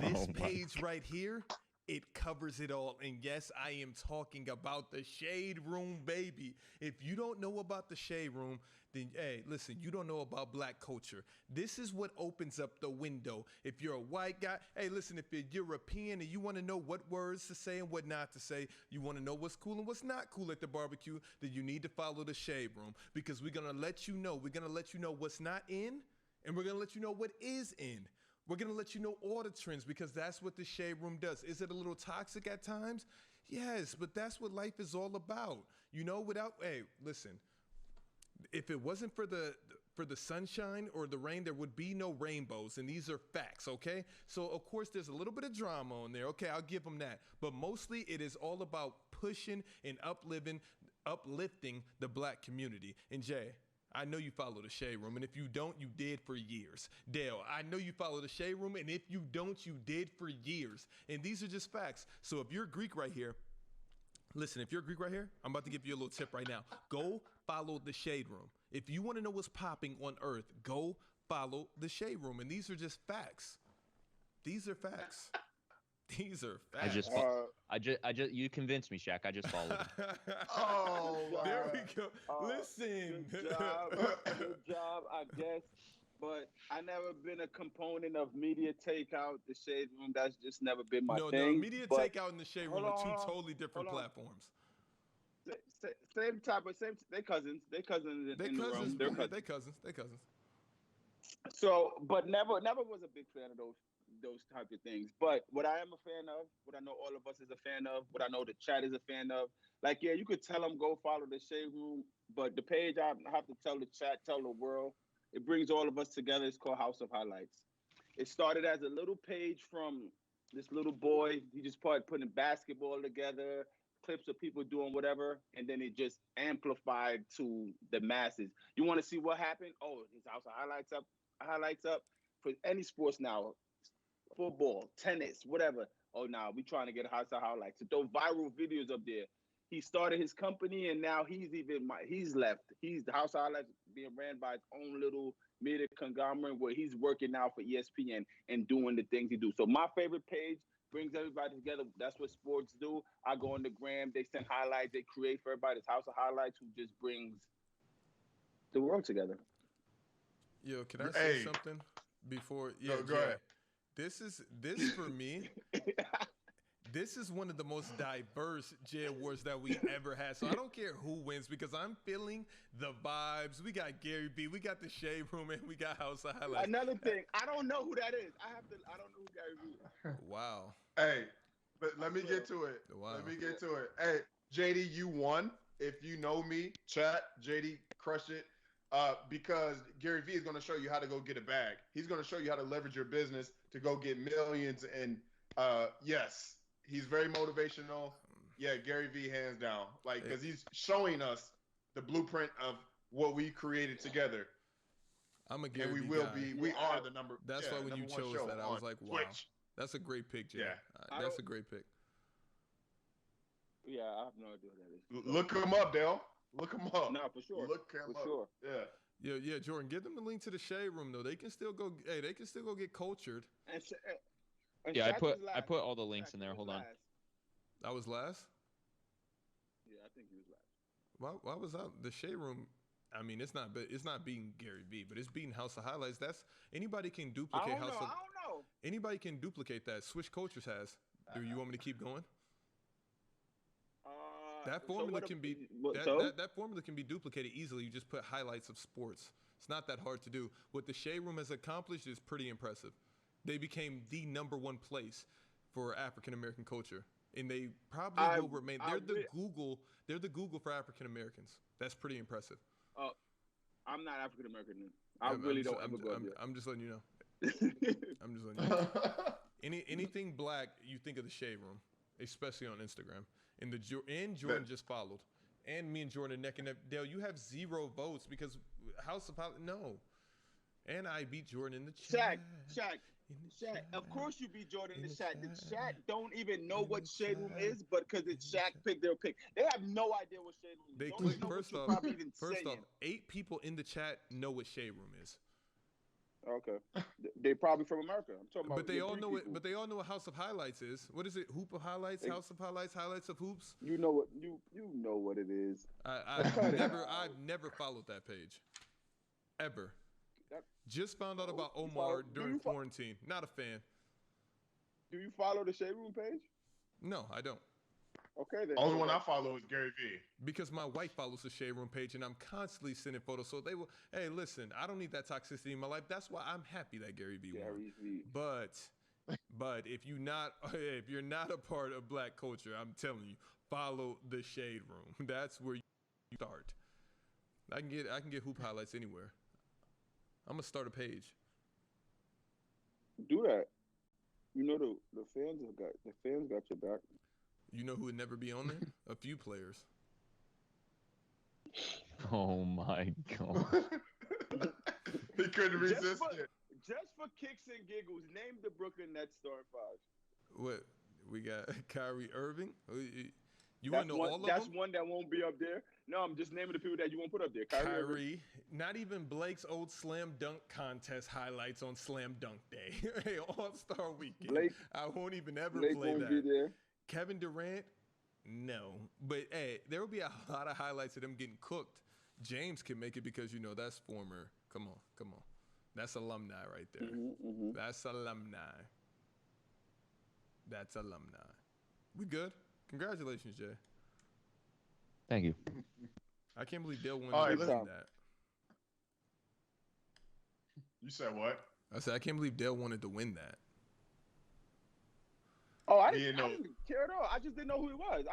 This page right here, it covers it all. And yes, I am talking about the Shade Room, baby. If you don't know about the Shade Room, then, hey, listen, you don't know about black culture. This is what opens up the window. If you're a white guy, hey, listen, if you're European and you want to know what words to say and what not to say, you want to know what's cool and what's not cool at the barbecue, then you need to follow the Shade Room, because we're going to let you know. We're going to let you know what's not in, and we're going to let you know what is in. We're going to let you know all the trends, because that's what the Shade Room does. Is it a little toxic at times? Yes, but that's what life is all about. Hey, listen, if it wasn't for the sunshine or the rain, there would be no rainbows, and these are facts, okay? So, of course, there's a little bit of drama on there. Okay, I'll give them that. But mostly it is all about pushing and uplifting the black community. And Jay, I know you follow the Shade Room, and if you don't, you did for years. Dale, I know you follow the Shade Room, and if you don't, you did for years. And these are just facts. So if you're Greek right here, listen, if you're Greek right here, I'm about to give you a little tip right now. Go follow the Shade Room. If you want to know what's popping on Earth, go follow the Shade Room. And these are just facts. These are facts. These are facts. You convinced me, Shaq. I just followed him. Oh, there we go. Listen. Good job, I guess. But I never been a component of media takeout, the Shade Room. That's just never been my thing. No, media takeout and the Shade Room are two totally different platforms. Same they cousins. They cousins in the room. They cousins. So, but never was a big fan of those those type of things. But what I am a fan of, what I know all of us is a fan of, what I know the chat is a fan of, like, yeah, you could tell them go follow the Shade Room, but the page I have to tell the chat, tell the world, it brings all of us together. It's called House of Highlights. It started as a little page from this little boy. He just started putting basketball together, clips of people doing whatever, and then it just amplified to the masses. You want to see what happened? Oh, his House of Highlights up for any sports now, football, tennis, whatever. Oh, now we trying to get a House of Highlights. So throw viral videos up there. He started his company, and now he's left. He's the House of Highlights being ran by his own little media conglomerate where he's working now for ESPN and doing the things he do. So my favorite page brings everybody together. That's what sports do. I go on the gram, they send highlights, they create for everybody. This House of Highlights who just brings the world together. Yo, can I say something before? Yeah, go ahead. This for me. This is one of the most diverse J Awards that we ever had. So I don't care who wins because I'm feeling the vibes. We got Gary B, we got the Shade Room, and we got House of Highlights. Another thing, I don't know who that is. I don't know who Gary B is. Wow. Hey, but let me get to it. Wow. Let me get to it. Hey, JD, you won. If you know me, chat, JD, crush it. Because Gary V is going to show you how to go get a bag. He's going to show you how to leverage your business to go get millions. And yes, he's very motivational. Yeah, Gary V, hands down. Like, because he's showing us the blueprint of what we created together. I'm a Gary and we V will guy. be. We are the number. That's why when you chose that, I was like, wow, Twitch. That's a great pick, Jay. Yeah, that's a great pick. Yeah, I have no idea what that is. Look him up, Dale. Look him up. No, for sure. Look him for up. Sure. Yeah, Jordan, give them the link to the Shade Room though. They can still go. Hey, they can still go get cultured. And Yeah, Shaq I put all the links in there. Hold on. I was last. Yeah, I think he was last. Why was that? The Shade Room. I mean, it's not beating Gary V, but it's beating House of Highlights. That's anybody can duplicate I don't know. Anybody can duplicate that. Switch Cultures has. Do you want me to keep going? That formula can be that formula can be duplicated easily. You just put highlights of sports. It's not that hard to do. What the Shade Room has accomplished is pretty impressive. They became the #1 place for African American culture, and they probably will remain. They're the Google for African Americans. That's pretty impressive. I'm not African American. I really don't ever go there. I'm just letting you know. I'm just letting you know. Anything black, you think of the Shade Room, especially on Instagram. And Jordan just followed. And me and Jordan neck and neck. Dale, you have 0 votes because House of Highlights. No. And I beat Jordan in the chat. Shaq. Of course you beat Jordan in the chat. The chat don't even know what Shade Room is, but because it's Shaq pick their pick. They have no idea what Shade Room is. They click first off, 8 people in the chat know what Shade Room is. Okay. They probably from America. I'm talking about. But they all know it. But they all know what House of Highlights is. What is it? Hoop of Highlights, House of Highlights, Highlights of Hoops. You know what you know what it is. I've never followed that page, ever. Just found out about Omar during quarantine. Not a fan. Do you follow the Shade Room page? No, I don't. Okay, then. Only one I follow is Gary V. Because my wife follows the Shade Room page, and I'm constantly sending photos. So they will. Hey, listen, I don't need that toxicity in my life. That's why I'm happy that Gary V won. But if you're not a part of black culture, I'm telling you, follow the Shade Room. That's where you start. I can get hoop highlights anywhere. I'm gonna start a page. Do that. You know the fans got your back. You know who would never be on there? A few players. Oh my god. He couldn't resist it. Just for kicks and giggles, name the Brooklyn Nets starting 5. What? We got Kyrie Irving. You want to know all of them? That's one that won't be up there. No, I'm just naming the people that you won't put up there. Kyrie. Not even Blake's old slam dunk contest highlights on Slam Dunk Day. Hey, All-Star Weekend. I won't even ever play won't that. Be there. Kevin Durant, no. But hey, there will be a lot of highlights of them getting cooked. James can make it because that's former. Come on. That's alumni right there. Mm-hmm. That's alumni. We good? Congratulations, Jay. Thank you. I can't believe Diel won that. You said what? I said I can't believe Diel wanted to win that. Oh, I Being no, didn't care at all. I just didn't know who he was.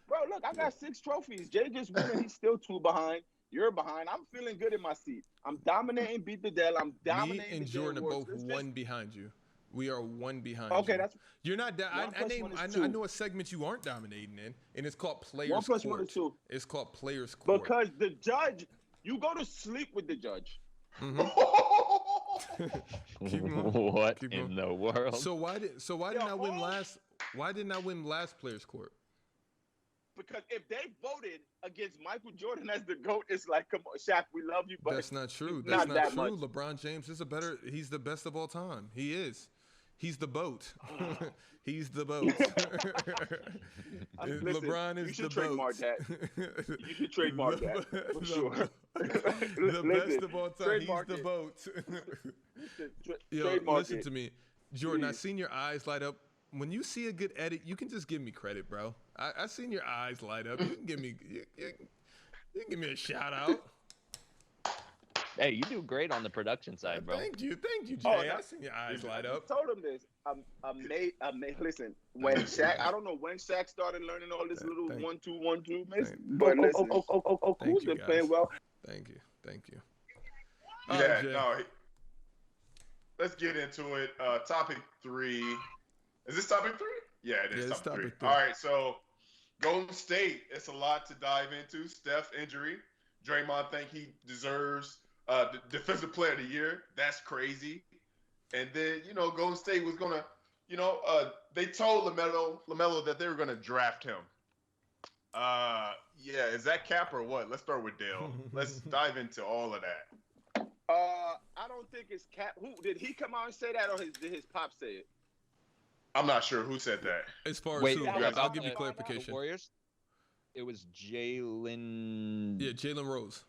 Bro, look, I got 6 trophies. Jay just won and he's still 2 behind. You're behind. I'm feeling good in my seat. I'm dominating, beat the Dell. I'm Me dominating and the Jordan are Awards. both one behind you. We are one behind Okay, you. that's You're not. 1 plus 1 is I 2. know a segment you aren't dominating in, and it's called 1 Players plus Court. 1 is 2. It's called Players Court. Because the judge, you go to sleep with the judge. Keep going. What Keep in going. the world? So why didn't I win last? Why didn't I win last Players Court? Because if they voted against Michael Jordan as the GOAT, it's like, come on, Shaq, we love you, but That's not true. not That's not that true. much. LeBron James is he's the best of all time. He is. He's the boat. He's the boat. Listen, LeBron is you should the trademark boat. that. You should trademark that for sure. The best of all time. He's the boat. Trademark Listen it. to me, Jordan. I Please. seen your eyes light up. When you see a good edit, you can just give me credit, bro. I seen your eyes light up. You can give me you can give me a shout out. Hey, you do great on the production side, bro. Thank you, Jay. Oh, I seen your eyes light up. I told him this. Listen, when Shaq, I don't know when Shaq started learning all this little 1-2-1-2 miss, but listen, cool, been playing well. Thank you. yeah, right, Jay. no. Let's get into it. Topic 3. Is this topic 3? Yeah, it is. Yeah, it's topic 3. topic 3. All right, so Golden State. It's a lot to dive into. Steph injury. Draymond think he deserves the Defensive Player of the Year. That's crazy. And then Golden State was gonna, they told LaMelo that they were gonna draft him. Yeah, is that cap or what? Let's start with Dale. Let's dive into all of that. I don't think it's Cap. Who did he come out and say that, or did his pop say it? I'm not sure who said that. As far as Wait, who, yeah, I'll give you the clarification. Warriors? It was Jalen. Yeah, Jalen Rose.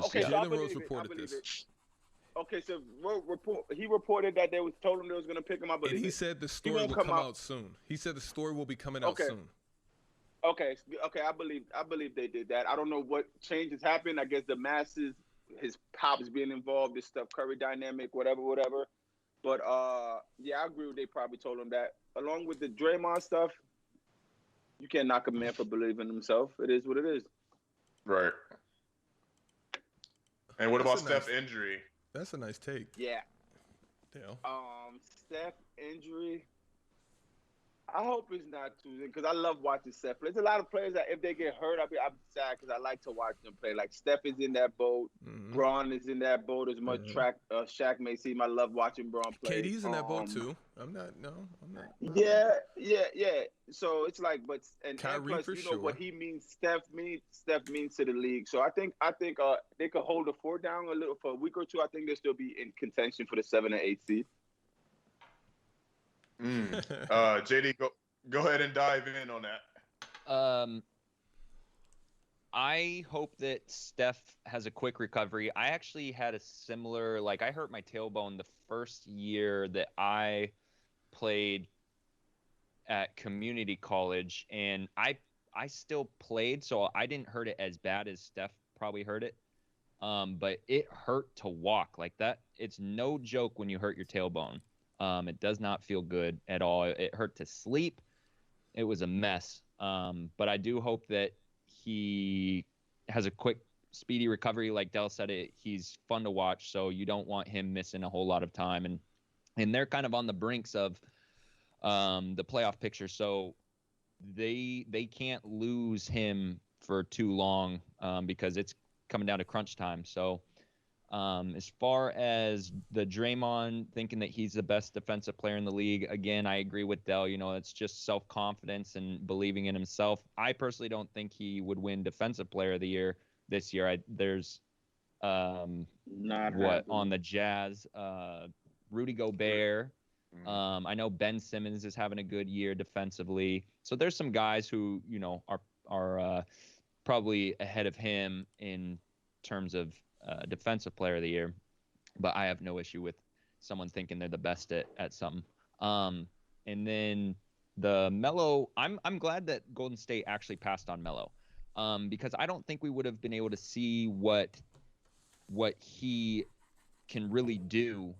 Okay, Yeah. so I Jalen believe Rose it. reported I believe this. it. Okay, so he reported that told him they was gonna pick him. I believe And he it. said the story will come out soon. He said the story will be coming out soon. Okay, I believe they did that. I don't know what changes happened. I guess the masses, his pops being involved, this Steph Curry dynamic, whatever. But yeah, I agree with they probably told him that. Along with the Draymond stuff, you can't knock a man for believing in himself. It is what it is. Right. And what about That's a nice- Steph's injury? That's a nice take. Yeah. Dale. Steph injury. I hope it's not too, because I love watching Steph play. There's a lot of players that if they get hurt, I'm sad because I like to watch them play. Like Steph is in that boat. Mhm. Braun is in that boat as much Shaq may seem. I love watching Braun play. KD's in that boat too. I'm not. Yeah. So it's like, and Kyrie plus, for you know what sure. he means. Steph means to the league. So I think they could hold the fort down a little for a week or two. I think they'll still be in contention for the 7 and 8 seed. JD, go ahead and dive in on that. I hope that Steph has a quick recovery. I actually had a similar, I hurt my tailbone the first year that I played at community college, and I still played, so I didn't hurt it as bad as Steph probably hurt it. But it hurt to walk like that. It's no joke when you hurt your tailbone. It does not feel good at all. It hurt to sleep. It was a mess. But I do hope that he has a quick, speedy recovery. Like Del said, he's fun to watch, so you don't want him missing a whole lot of time. And they're kind of on the brinks of the playoff picture, so they can't lose him for too long because it's coming down to crunch time. So as far as the Draymond thinking that he's the best defensive player in the league, again, I agree with Del. It's just self-confidence and believing in himself. I personally don't think he would win Defensive Player of the Year this year. There's on the Jazz, Rudy Gobert. I know Ben Simmons is having a good year defensively. So there's some guys who are probably ahead of him in terms of Defensive Player of the Year, but I have no issue with someone thinking they're the best at something. And then the Melo, I'm glad that Golden State actually passed on Melo, because I don't think we would have been able to see what he can really do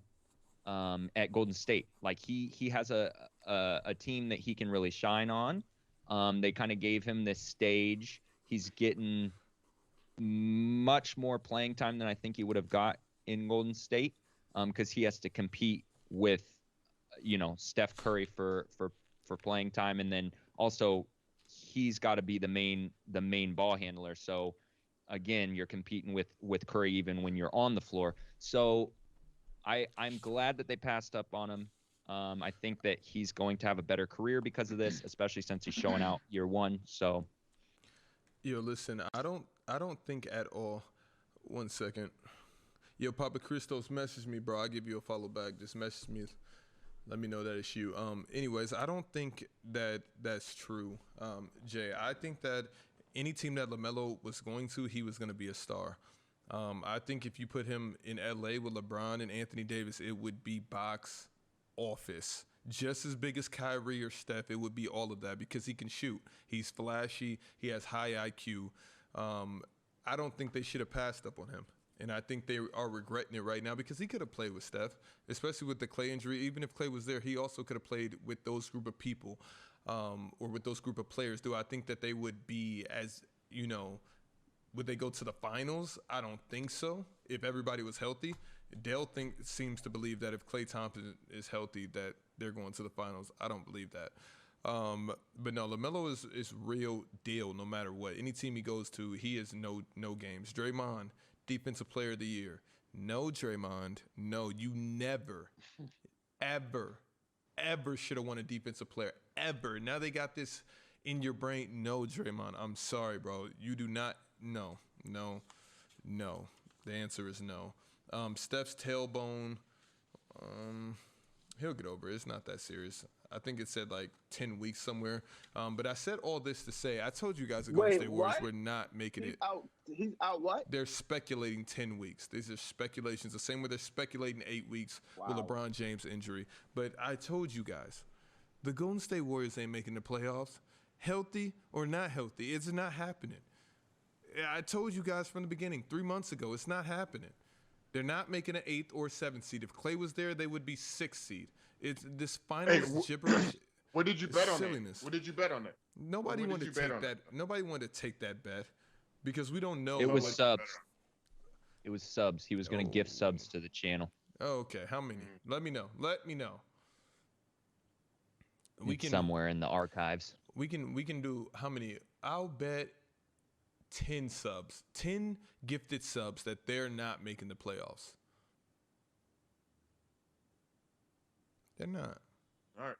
at Golden State. Like he has a a team that he can really shine on. They kind of gave him this stage. He's getting much more playing time than I think he would have got in Golden State, because he has to compete with, Steph Curry for playing time, and then also he's got to be the main ball handler. So again, you're competing with Curry even when you're on the floor. So I'm glad that they passed up on him. I think that he's going to have a better career because of this, especially since he's showing out year one. So, Yo, listen, I don't think at all. 1 second. Yo, Papa Christos, message me, bro. I'll give you a follow back. Just message me. Let me know that it's you. Anyways, I don't think that that's true, Jay. I think that any team that LaMelo was going to, he was going to be a star. I think if you put him in LA with LeBron and Anthony Davis, it would be box office. Just as big as Kyrie or Steph, it would be all of that because he can shoot. He's flashy. He has high IQ. I don't think they should have passed up on him. And I think they are regretting it right now because he could have played with Steph, especially with the Clay injury. Even if Clay was there, he also could have played with those group of people or with those group of players. Do I think that they would be as, would they go to the finals? I don't think so. If everybody was healthy, Diel seems to believe that if Klay Thompson is healthy, that they're going to the finals. I don't believe that. But no, LaMelo is real deal no matter what. Any team he goes to, he is no games. Draymond, Defensive Player of the Year. No, Draymond. No, you never, ever should have won a Defensive Player. Ever. Now they got this in your brain. No, Draymond. I'm sorry, bro. You do not. No. The answer is no. Steph's tailbone, he'll get over it. It's not that serious. I think it said like 10 weeks somewhere. But I said all this to say, I told you guys the Golden State Warriors were not making it. He's out what? They're speculating 10 weeks. These are speculations. The same way they're speculating 8 weeks with LeBron James injury. But I told you guys, the Golden State Warriors ain't making the playoffs. Healthy or not healthy, it's not happening. I told you guys from the beginning, 3 months ago, it's not happening. They're not making an 8th or 7th seed. If Clay was there, they would be 6th seed. It's this finals gibberish. What did you bet on silliness. it? What did you bet on it? Nobody wanted to take that. Nobody wanted to take that bet because we don't know. It was subs. It was subs. He was going to gift subs to the channel. Oh, okay. How many? Let me know. It's somewhere in the archives. We can do how many? I'll bet 10 subs, 10 gifted subs that they're not making the playoffs. They're not. All right.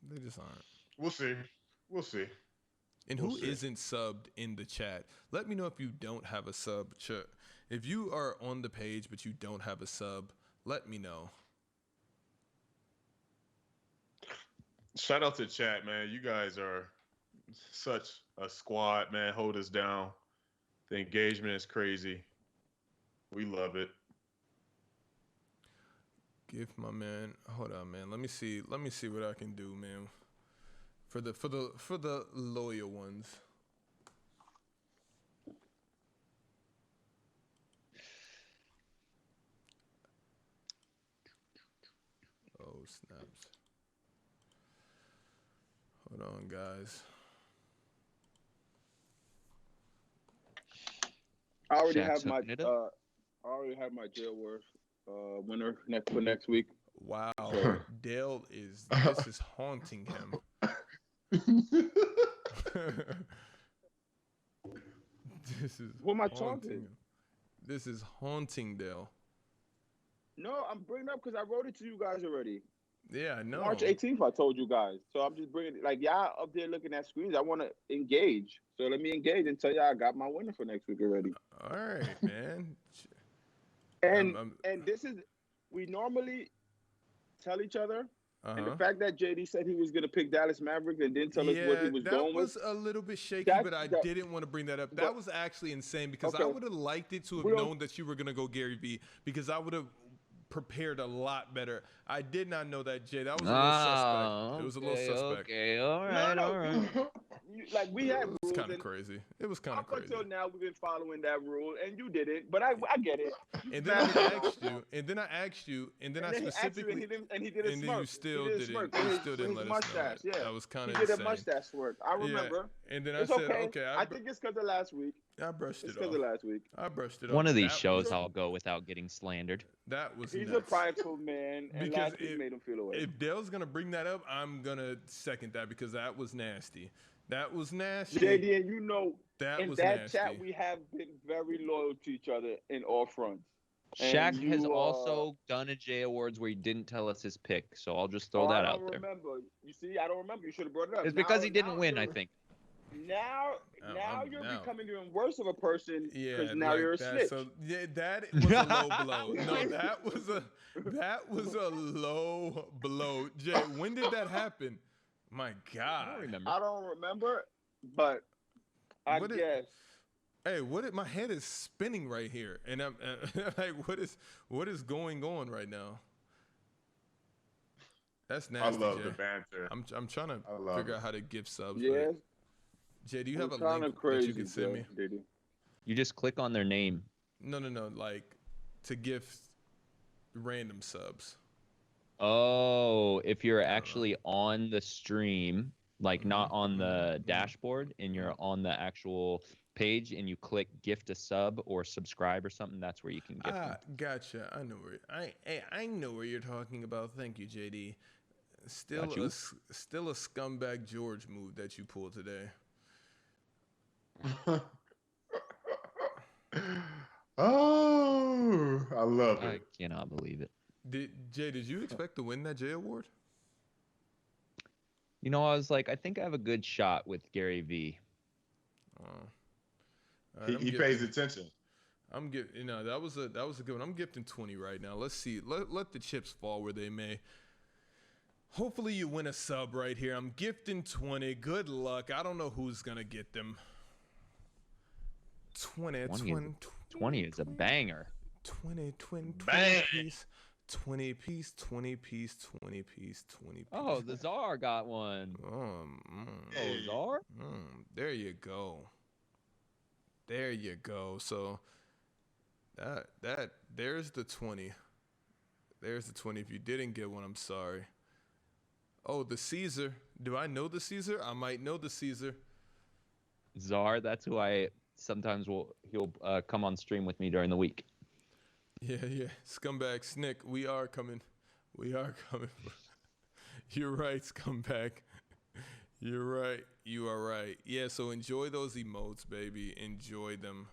They just aren't. We'll see. And who isn't subbed in the chat? Let me know if you don't have a sub. If you are on the page but you don't have a sub, let me know. Shout out to chat, man. You guys are such a squad, man. Hold us down. The engagement is crazy. We love it. Give my man. Hold on, man. Let me see what I can do, man. For the loyal ones. Oh, snaps. Hold on, guys. I already have my jail worth winner for next week. Wow, Diel this is haunting him. This is what am I talking? This is haunting Diel. No, I'm bringing it up because I wrote it to you guys already. Yeah, I know. March 18th, I told you guys. So I'm just bringing it. Like, y'all up there looking at screens. I want to engage. So let me engage and tell y'all I got my winner for next week already. All right, man. And this is, we normally tell each other. And the fact that JD said he was going to pick Dallas Mavericks and didn't tell us what he was going with. That was a little bit shaky, but I didn't want to bring that up. That was actually insane because I would have liked it to have known that you were going to go Gary V because I would have prepared a lot better. I did not know that, Jay. That was a little suspect. It was a little suspect. Okay, all right. we had It was rules. kind of crazy. It was kind of crazy. Up until now, we've been following that rule, and you didn't. But I get it. And then I asked you, and then I He specifically, did a and smirk. then you still didn't. With You his still didn't let us mustache. know. Yeah, That was kind of he did insane. a mustache smirk. I remember. Yeah. And then It's I said, okay. okay, I think it's because of last week. I brushed it It's off. because of last week. I brushed it off. One of these That shows was- I'll go without getting slandered. That was He's nuts. a prideful man, and Because last week made him feel away. If Dale's gonna bring that up, I'm gonna second that because that was nasty. That was nasty. JD, and you know, That in was that nasty. chat, we have been very loyal to each other in all fronts. Shaq And has you, also done a J Awards where he didn't tell us his pick, so I'll just throw that out there. I don't remember. You see, I don't remember. You should have brought it up. It's because Now- he didn't now win, I you're- think. Now you're becoming even worse of a person because now like you're a that. snitch. So yeah, that was a low blow. No, that was a low blow. Jay, when did that happen? My I God. don't remember. I don't remember, but I What guess. Hey, my head is spinning right here, and I'm like, what is going on right now? That's I nasty. love Jay. the banter. I'm trying to I love figure it. out how to gift subs. Yes. But Jay, do you have a kind link of crazy, that you can send me? Diddy. You just click on their name. No, like to gift random subs. Oh, if you're actually on the stream, like not on the dashboard, and you're on the actual page, and you click gift a sub or subscribe or something, that's where you can gift them. Gotcha. I know where you're talking about. Thank you, JD. Still Got you. still a scumbag George move that you pulled today. Oh, I love I it. cannot believe it. Did you expect to win that J Award? You know, I was like, I think I have a good shot with Gary V. All right, He pays attention. I'm giving, that was a good one. I'm gifting 20 right now. Let's see. Let the chips fall where they may. Hopefully you win a sub right here. I'm gifting 20. Good luck. I don't know who's gonna get them. 20 is a banger. 20 Bang. piece. 20 piece, 20 piece, 20 piece, 20 piece. Oh, the Czar got one. Oh, Czar? There you go. There you go. So there's the 20. There's the 20. If you didn't get one, I'm sorry. Oh, the Caesar. Do I know the Caesar? I might know the Caesar. Czar, that's who I sometimes he'll come on stream with me during the week. Yeah. Scumbag Snick, we are coming. You're right, Scumbag. You're right. You are right. Yeah, so enjoy those emotes, baby. Enjoy them.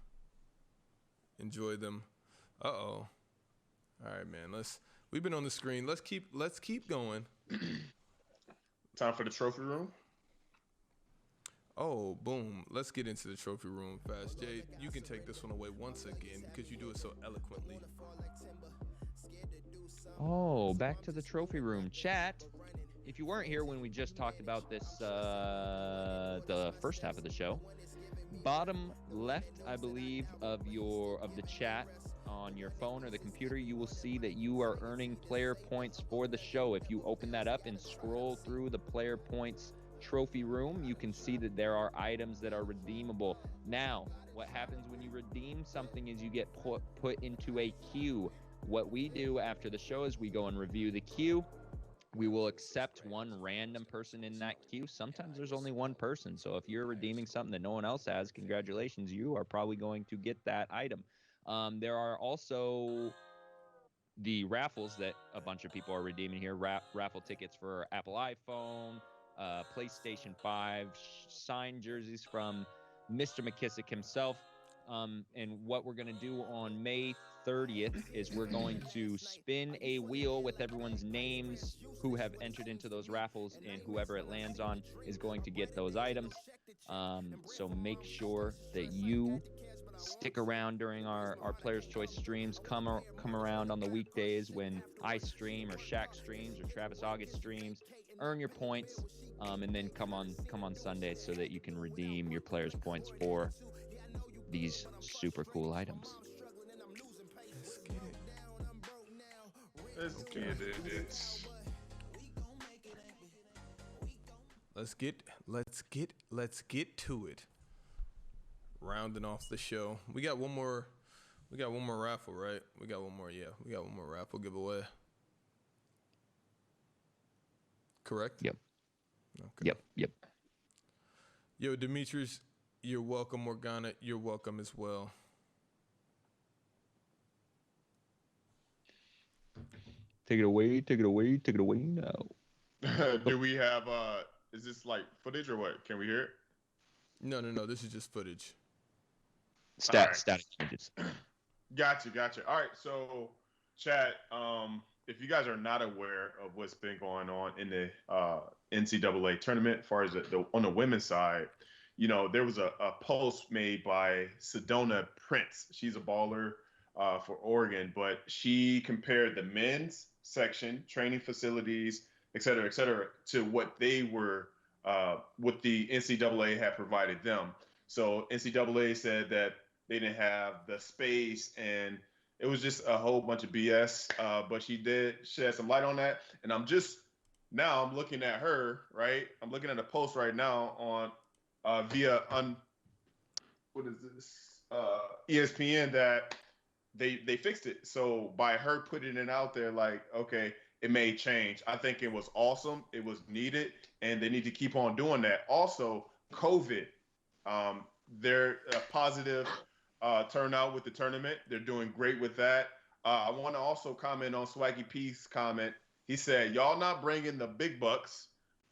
Uh-oh. All right, man. We've been on the screen. Let's keep going. Time for the trophy room. Oh, boom. Let's get into the trophy room fast. Jay, you can take this one away once again because you do it so eloquently. Oh, back to the trophy room. Chat, if you weren't here when we just talked about this, the first half of the show, bottom left, I believe, of the chat on your phone or the computer, you will see that you are earning player points for the show. If you open that up and scroll through the player points trophy room, you can see that there are items that are redeemable. Now, what happens when you redeem something is you get put into a queue. What we do after the show is we go and review the queue. We will accept one random person in that queue. Sometimes there's only one person. So if you're redeeming something that no one else has, congratulations, you are probably going to get that item. There are also the raffles that a bunch of people are redeeming here. Raffle tickets for Apple iPhone, PlayStation 5, signed jerseys from Mr. McKissick himself. And what we're going to do on May 30th is we're going to spin a wheel with everyone's names who have entered into those raffles, and whoever it lands on is going to get those items. So make sure that you stick around during our Players' Choice streams. Come around on the weekdays when I stream or Shaq streams or Travis August streams. Earn your points, and then come on Sunday so that you can redeem your players' points for these super cool items. Let's get it. Let's get to it. Rounding off the show, we got one more raffle, right? We got one more raffle giveaway. Correct? Yep. Okay. Yep. Yo, Demetrius, you're welcome. Morgana, you're welcome as well. Take it away now. Do we have is this like footage or what? Can we hear it? No. This is just footage. Static images. Gotcha. All right, so chat. If you guys are not aware of what's been going on in the NCAA tournament, as far as on the women's side, there was a post made by Sedona Prince. She's a baller for Oregon, but she compared the men's section, training facilities, et cetera, to what they were, what the NCAA had provided them. So NCAA said that they didn't have the space, and it was just a whole bunch of BS. But she did shed some light on that, and I'm looking at her, right? I'm looking at a post right now on what is this? ESPN, that they fixed it. So by her putting it out there, like, okay, it may change. I think it was awesome. It was needed, and they need to keep on doing that. Also, COVID, they're a positive turnout with the tournament. They're doing great with that. I want to also comment on Swaggy P's comment. He said, y'all not bringing the big bucks,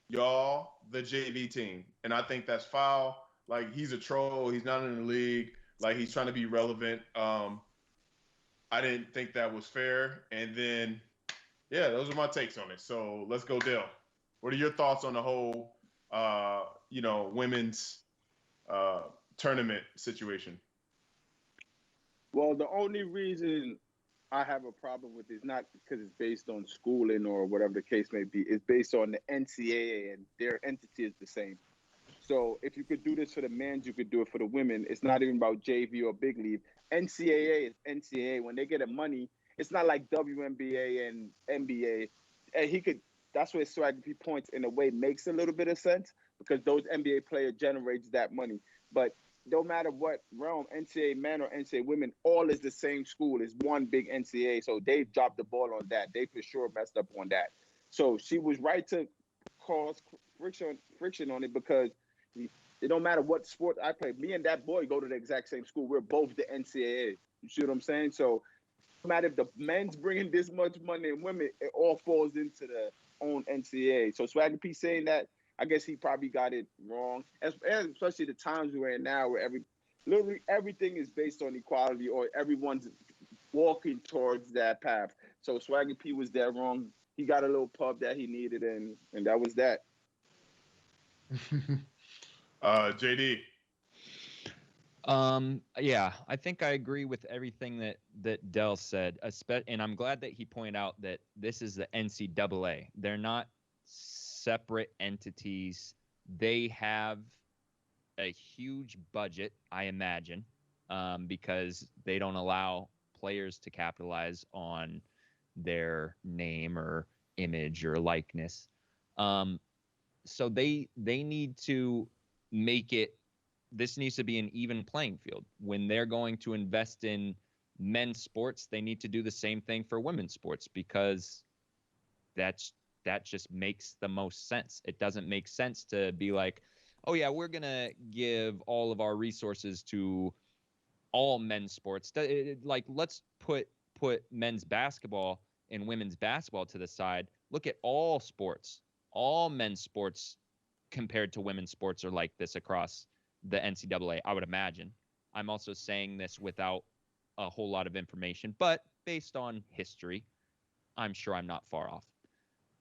y'all the JV team. And I think that's foul. Like, he's a troll. He's not in the league. Like, he's trying to be relevant. I didn't think that was fair. And then, yeah, those are my takes on it. So let's go, Diel. What are your thoughts on the whole, women's tournament situation? Well, the only reason I have a problem with it is not because it's based on schooling or whatever the case may be. It's based on the NCAA, and their entity is the same. So if you could do this for the men, you could do it for the women. It's not even about JV or big league. NCAA is NCAA. When they get the money, it's not like WNBA and NBA. And that's where Swaggy P points in a way makes a little bit of sense, because those NBA players generates that money. But no matter what realm, NCAA men or NCAA women, all is the same school. It's one big NCAA. So they dropped the ball on that. They for sure messed up on that. So she was right to cause friction on it, because it don't matter what sport I play. Me and that boy go to the exact same school. We're both the NCAA. You see what I'm saying? So no matter if the men's bringing this much money and women, it all falls into the own NCAA. So Swaggy P saying that, I guess he probably got it wrong, especially the times we're in now, where literally everything is based on equality, or everyone's walking towards that path. So Swaggy P was there wrong. He got a little pub that he needed, and that was that. JD. Yeah, I think I agree with everything that Del said, and I'm glad that he pointed out that this is the NCAA. They're not separate entities. They have a huge budget, I imagine, because they don't allow players to capitalize on their name or image or likeness. So they need to make it. This needs to be an even playing field. When they're going to invest in men's sports, they need to do the same thing for women's sports, because that just makes the most sense. It doesn't make sense to be like, oh yeah, we're gonna give all of our resources to all men's sports. Like, let's put men's basketball and women's basketball to the side. Look at all sports. All men's sports compared to women's sports are like this across the NCAA, I would imagine. I'm also saying this without a whole lot of information, but based on history, I'm sure I'm not far off.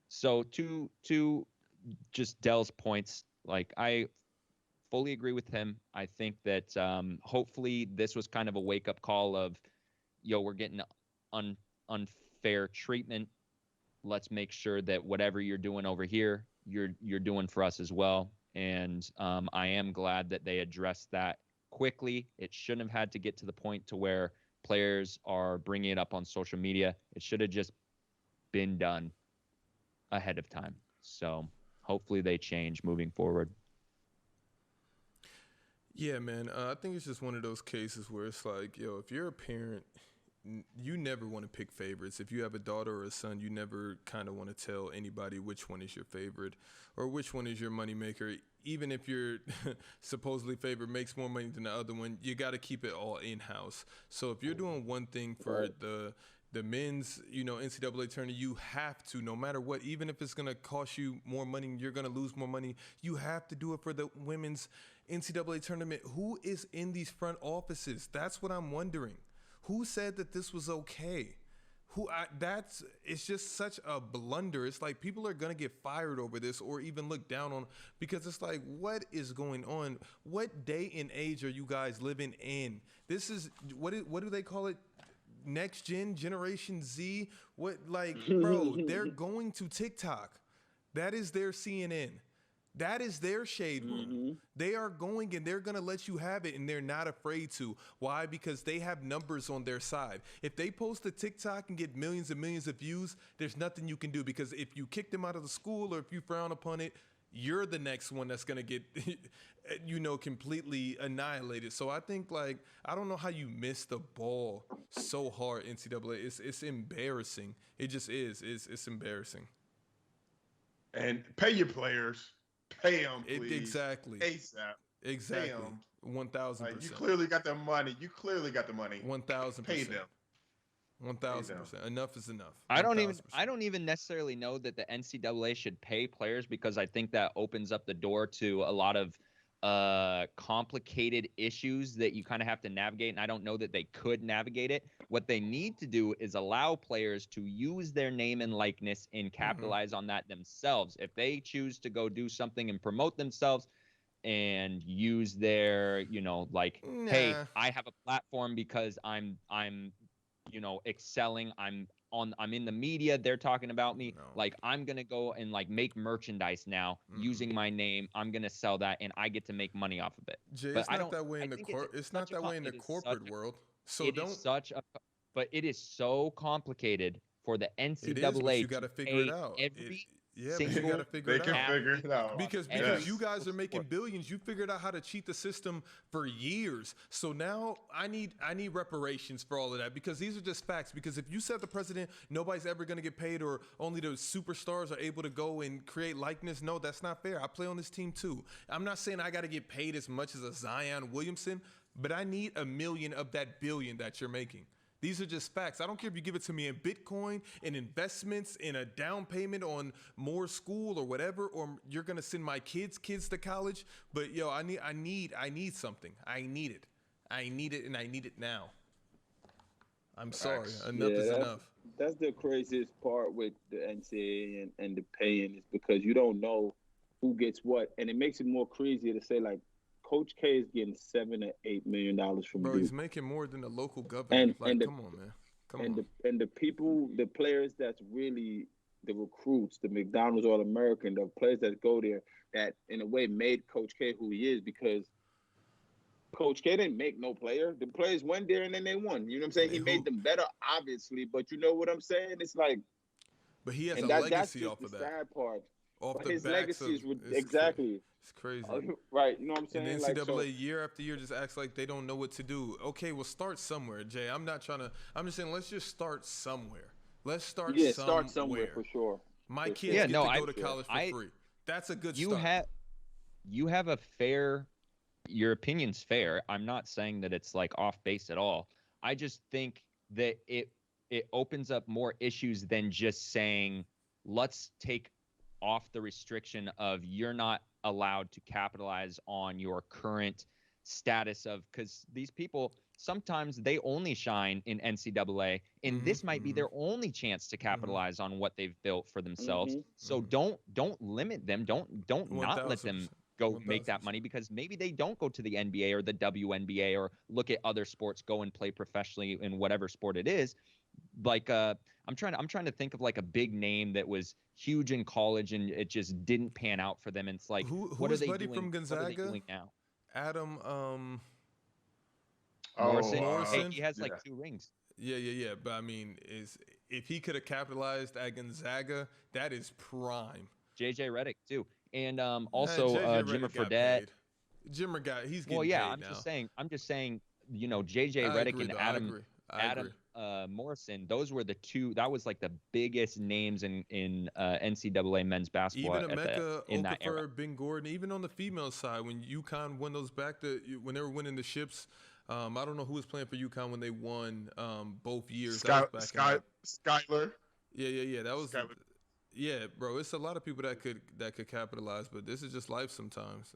So to just Del's points, like, I fully agree with him. I think that hopefully this was kind of a wake-up call of, yo, we're getting unfair treatment. Let's make sure that whatever you're doing over here, you're doing for us as well. And I am glad that they addressed that quickly. It shouldn't have had to get to the point to where players are bringing it up on social media. It should have just been done ahead of time. So hopefully they change moving forward. Yeah, man. I think it's just one of those cases where it's like, yo, if you're a parent, you never want to pick favorites. If you have a daughter or a son, you never kind of want to tell anybody which one is your favorite or which one is your moneymaker. Even if your supposedly favorite makes more money than the other one, you got to keep it all in-house. So if you're doing one thing for the men's, NCAA tournament, you have to, no matter what, even if it's going to cost you more money and you're going to lose more money, you have to do it for the women's NCAA tournament. Who is in these front offices? That's what I'm wondering. Who said that this was okay? It's just such a blunder. It's like people are gonna get fired over this or even looked down on because it's like, what is going on? What day and age are you guys living in? This is what do they call it? Next generation Z? Bro, they're going to TikTok. That is their CNN. That is their shade room. Mm-hmm. They are going and they're going to let you have it and they're not afraid to. Why? Because they have numbers on their side. If they post a TikTok and get millions and millions of views, there's nothing you can do because if you kick them out of the school or if you frown upon it, you're the next one that's going to get, completely annihilated. So I think I don't know how you missed the ball so hard, NCAA. It's embarrassing. It just is. It's embarrassing. And pay your players. Pay them, please. Exactly. ASAP. Exactly. 1,000%. You clearly got the money. 1,000%. Pay them. 1,000%. Enough is enough. 1,000%. I don't even necessarily know that the NCAA should pay players because I think that opens up the door to a lot of complicated issues that you kind of have to navigate, and I don't know that they could navigate it. What they need to do is allow players to use their name and likeness and capitalize on that themselves. If they choose to go do something and promote themselves and use their, hey, I have a platform because I'm excelling. I'm in the media. They're talking about me. No. I'm going to go and make merchandise now using my name. I'm going to sell that and I get to make money off of it. Jay, it's not that way in the corporate world. So but it is so complicated for the NCAA. It is, but you got to figure it out. They can figure it out. Because you guys are making billions. You figured out how to cheat the system for years. So now I need reparations for all of that because these are just facts. Because if you said the president, nobody's ever going to get paid or only the superstars are able to go and create likeness, no, that's not fair. I play on this team too. I'm not saying I got to get paid as much as a Zion Williamson, but I need $1 million of that $1 billion that you're making. These are just facts. I don't care if you give it to me in Bitcoin, in investments, in a down payment on more school or whatever, or you're gonna send my kids to college. But I need something. I need it, and I need it now. I'm sorry. Enough is enough. That's the craziest part with the NCAA and the paying is because you don't know who gets what, and it makes it more crazy to say Coach K is getting $7 or $8 million from Bro, Duke. he's making more than the local governor. Come on, man. Come on. The people, the players that's really the recruits, the McDonald's All-American, the players that go there that in a way made Coach K who he is because Coach K didn't make no player. The players went there and then they won. You know what I'm saying? He made them better, obviously, but you know what I'm saying? It's But he has a legacy off of that. That's the sad part. Off but the his backs legacy is exactly. It's crazy. Right, you know what I'm saying? And the NCAA year after year just acts like they don't know what to do. Okay, well, start somewhere, Jay. I'm just saying let's just start somewhere. Let's start somewhere. Start somewhere for sure. My kids get to go to college for free. That's a good start. You have a fair, your opinion's fair. I'm not saying that it's off base at all. I just think that it opens up more issues than just saying, let's take off the restriction of you're not allowed to capitalize on your current status of, because these people sometimes they only shine in NCAA and this might be their only chance to capitalize on what they've built for themselves. So don't limit them. Don't not let them go make that money because maybe they don't go to the NBA or the WNBA or look at other sports, go and play professionally in whatever sport it is. I'm trying to think of a big name that was huge in college and it just didn't pan out for them. And it's what are they buddy doing? From Gonzaga? What are they doing now? Adam Morrison. Hey, he has 2 rings. Yeah. But I mean, if he could have capitalized at Gonzaga, that is prime. JJ Redick too, and also Jimmer Fredette. Jimmer guy, he's getting Well, yeah, paid I'm now. just saying, you know, JJ Redick and Adam Morrison, those were the two. That was like the biggest names in NCAA men's basketball Even Emeka in that era. Okafor, Ben Gordon, even on the female side, when UConn won those when they were winning the ships, I don't know who was playing for UConn when they won both years. Skyler. Yeah. That was bro. It's a lot of people that could capitalize, but this is just life sometimes.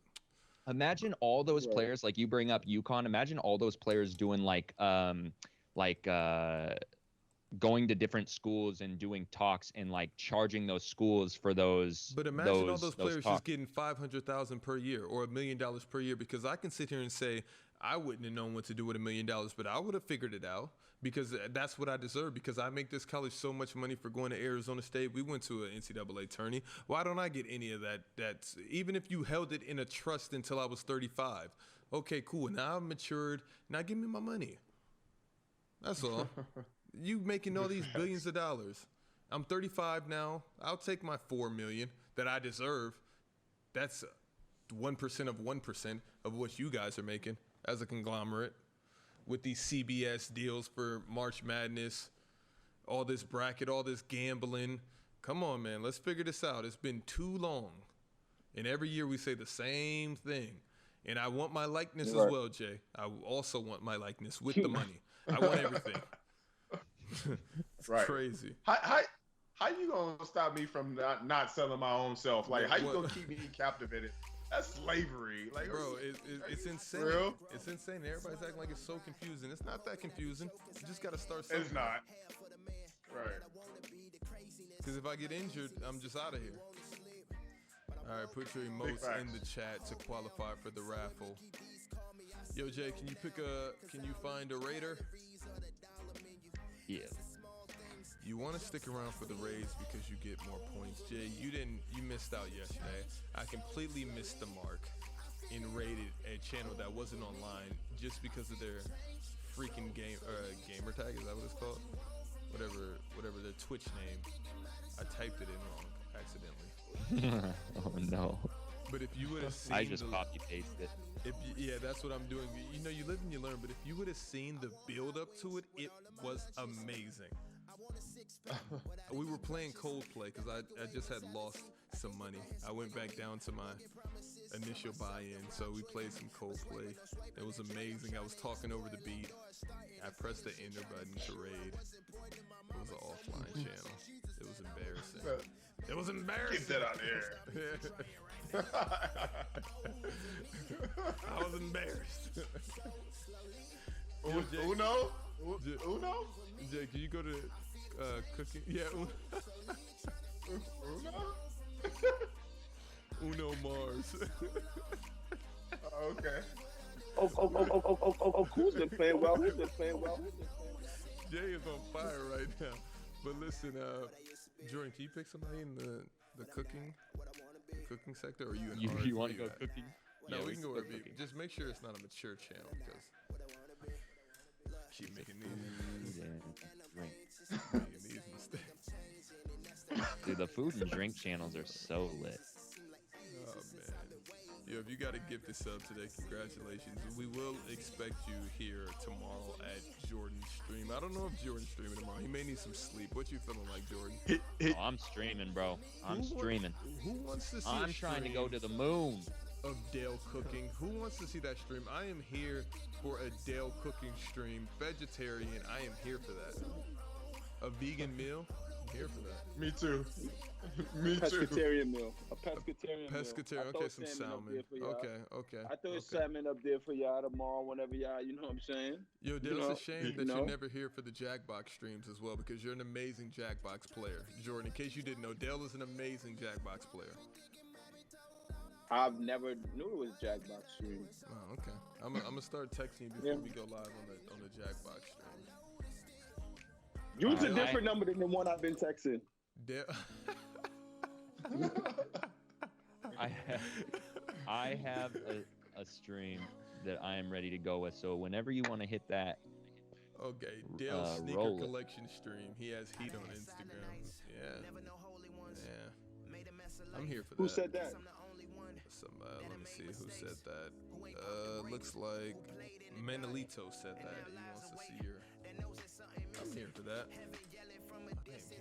Imagine all those players, like you bring up UConn. Imagine all those players doing like going to different schools and doing talks and like charging those schools for those. But imagine all those players talks. just getting $500,000 per year or $1 million per year, because I can sit here and say I wouldn't have known what to do with $1 million, but I would have figured it out because that's what I deserve, because I make this college so much money for going to Arizona State. We went to an NCAA tourney. Why don't I get any of that? That's even if you held it in a trust until I was 35. Okay, cool. Now I'm matured. Now give me my money. That's all. You making all these billions of dollars. I'm 35 now. I'll take my $4 million that I deserve. That's 1% of 1% of what you guys are making as a conglomerate with these CBS deals for March Madness, all this bracket, all this gambling. Come on, man. Let's figure this out. It's been too long. And every year we say the same thing. And I want my likeness as well, Jay. I also want my likeness with the money. I want everything. It's crazy. How you gonna stop me from not selling my own self? Like, how you gonna keep me captivated? That's slavery. Like, bro, it's insane. Real? It's insane. Everybody's acting like it's so confusing. It's not that confusing. You just gotta start somewhere. It's not. Right. Because if I get injured, I'm just out of here. All right, put your emotes in the chat to qualify for the raffle. Yo, Jay, can you find a Raider? Yeah. You want to stick around for the Rays because you get more points. Jay, you missed out yesterday. I completely missed the mark and rated a channel that wasn't online just because of their freaking gamer tag. Is that what it's called? Whatever their Twitch name. I typed it in wrong accidentally. Oh no. But if you would have seen, I just copy pasted it. Yeah, that's what I'm doing. You know, you live and you learn. But if you would have seen the build up to it, it was amazing. We were playing Coldplay because I just had lost some money. I went back down to my initial buy-in, so we played some Coldplay. It was amazing. I was talking over the beat. I pressed the enter button to raid. It was an offline channel. It was embarrassing. It was embarrassing. Get that out there. I was embarrassed. Uno? Jay, can you go to cooking? Yeah, Uno? Uno Mars. Okay. Who's been playing well? Jay is on fire right now. But listen, Jordan, can you pick somebody in the cooking sector, or you want to go cooking? No, yeah, we can go wherever. Just make sure it's not a mature channel, because keep making these mistakes. Dude, the food and drink channels are so lit. Oh man. Yo, if you got a gifted sub today, congratulations. We will expect you here tomorrow at Jordan's stream. I don't know if Jordan's streaming tomorrow. He may need some sleep. What you feeling like, Jordan? Oh, I'm streaming, bro. I'm streaming. Who wants to see I'm trying to go to the moon. Of Diel cooking? Who wants to see that stream? I am here for a Diel cooking stream. Vegetarian, I am here for that. A vegan meal? I'm here for that. Me too. Pescatarian meal. A pescatarian meal. Pescatarian. Okay, some salmon. Okay. I throw salmon up there for y'all tomorrow whenever y'all, you know what I'm saying? Yo, Diel, it's a shame that you're never here for the Jackbox streams as well, because you're an amazing Jackbox player. Jordan, in case you didn't know, Diel is an amazing Jackbox player. I've never knew it was Jackbox stream. Oh, okay. I'm gonna start texting you before we go live on the Jackbox stream. Use a different number than the one I've been texting. I have a stream that I am ready to go with. So whenever you want to hit that. Okay, Diel sneaker collection stream. He has heat on Instagram. Yeah. I'm here for that. Who said that? Let me see who said that. Looks like Menelito said that. He wants to see your. I'm here for that. I am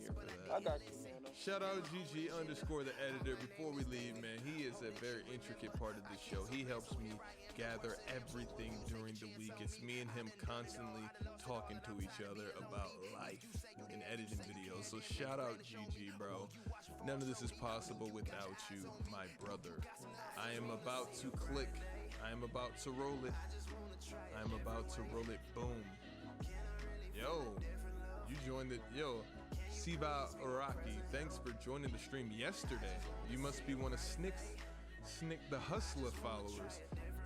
here for that. I got you, man. Shout out GG _ the editor. Before we leave, man, he is a very intricate part of the show. He helps me gather everything during the week. It's me and him constantly talking to each other about life and editing videos. So shout out GG, bro. None of this is possible without you, my brother. I am about to click. I am about to roll it. I am about to roll it. Boom. Yo, you joined it. Yo, Siva Araki, thanks for joining the stream yesterday. You must be one of Snick the Hustler followers.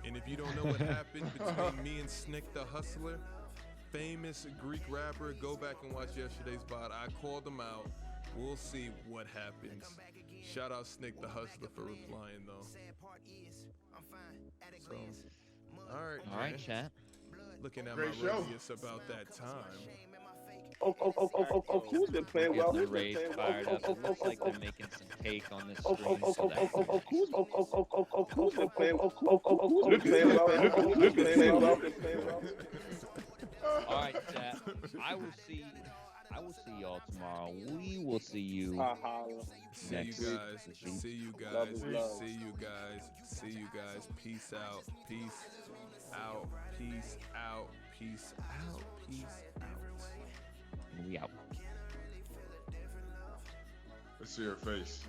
And if you don't know what happened between me and Snick the Hustler, famous Greek rapper, go back and watch yesterday's VOD. I called him out. We'll see what happens. Shout out Snick the Hustler for replying, though. So, all right, chat. Looking at Great my show. radius about that time. Who's been playing well? Getting the Rays fired up. It looks like they're making some cake on this stream. So that's Who's been playing well? Who's playing well? all right, chat. I will see y'all tomorrow. We will see you See next you week. guys. See you guys. Love is love. See you guys. See you guys. Peace out. Peace out. Peace out. Peace out. Peace out. We out. Let's see your face.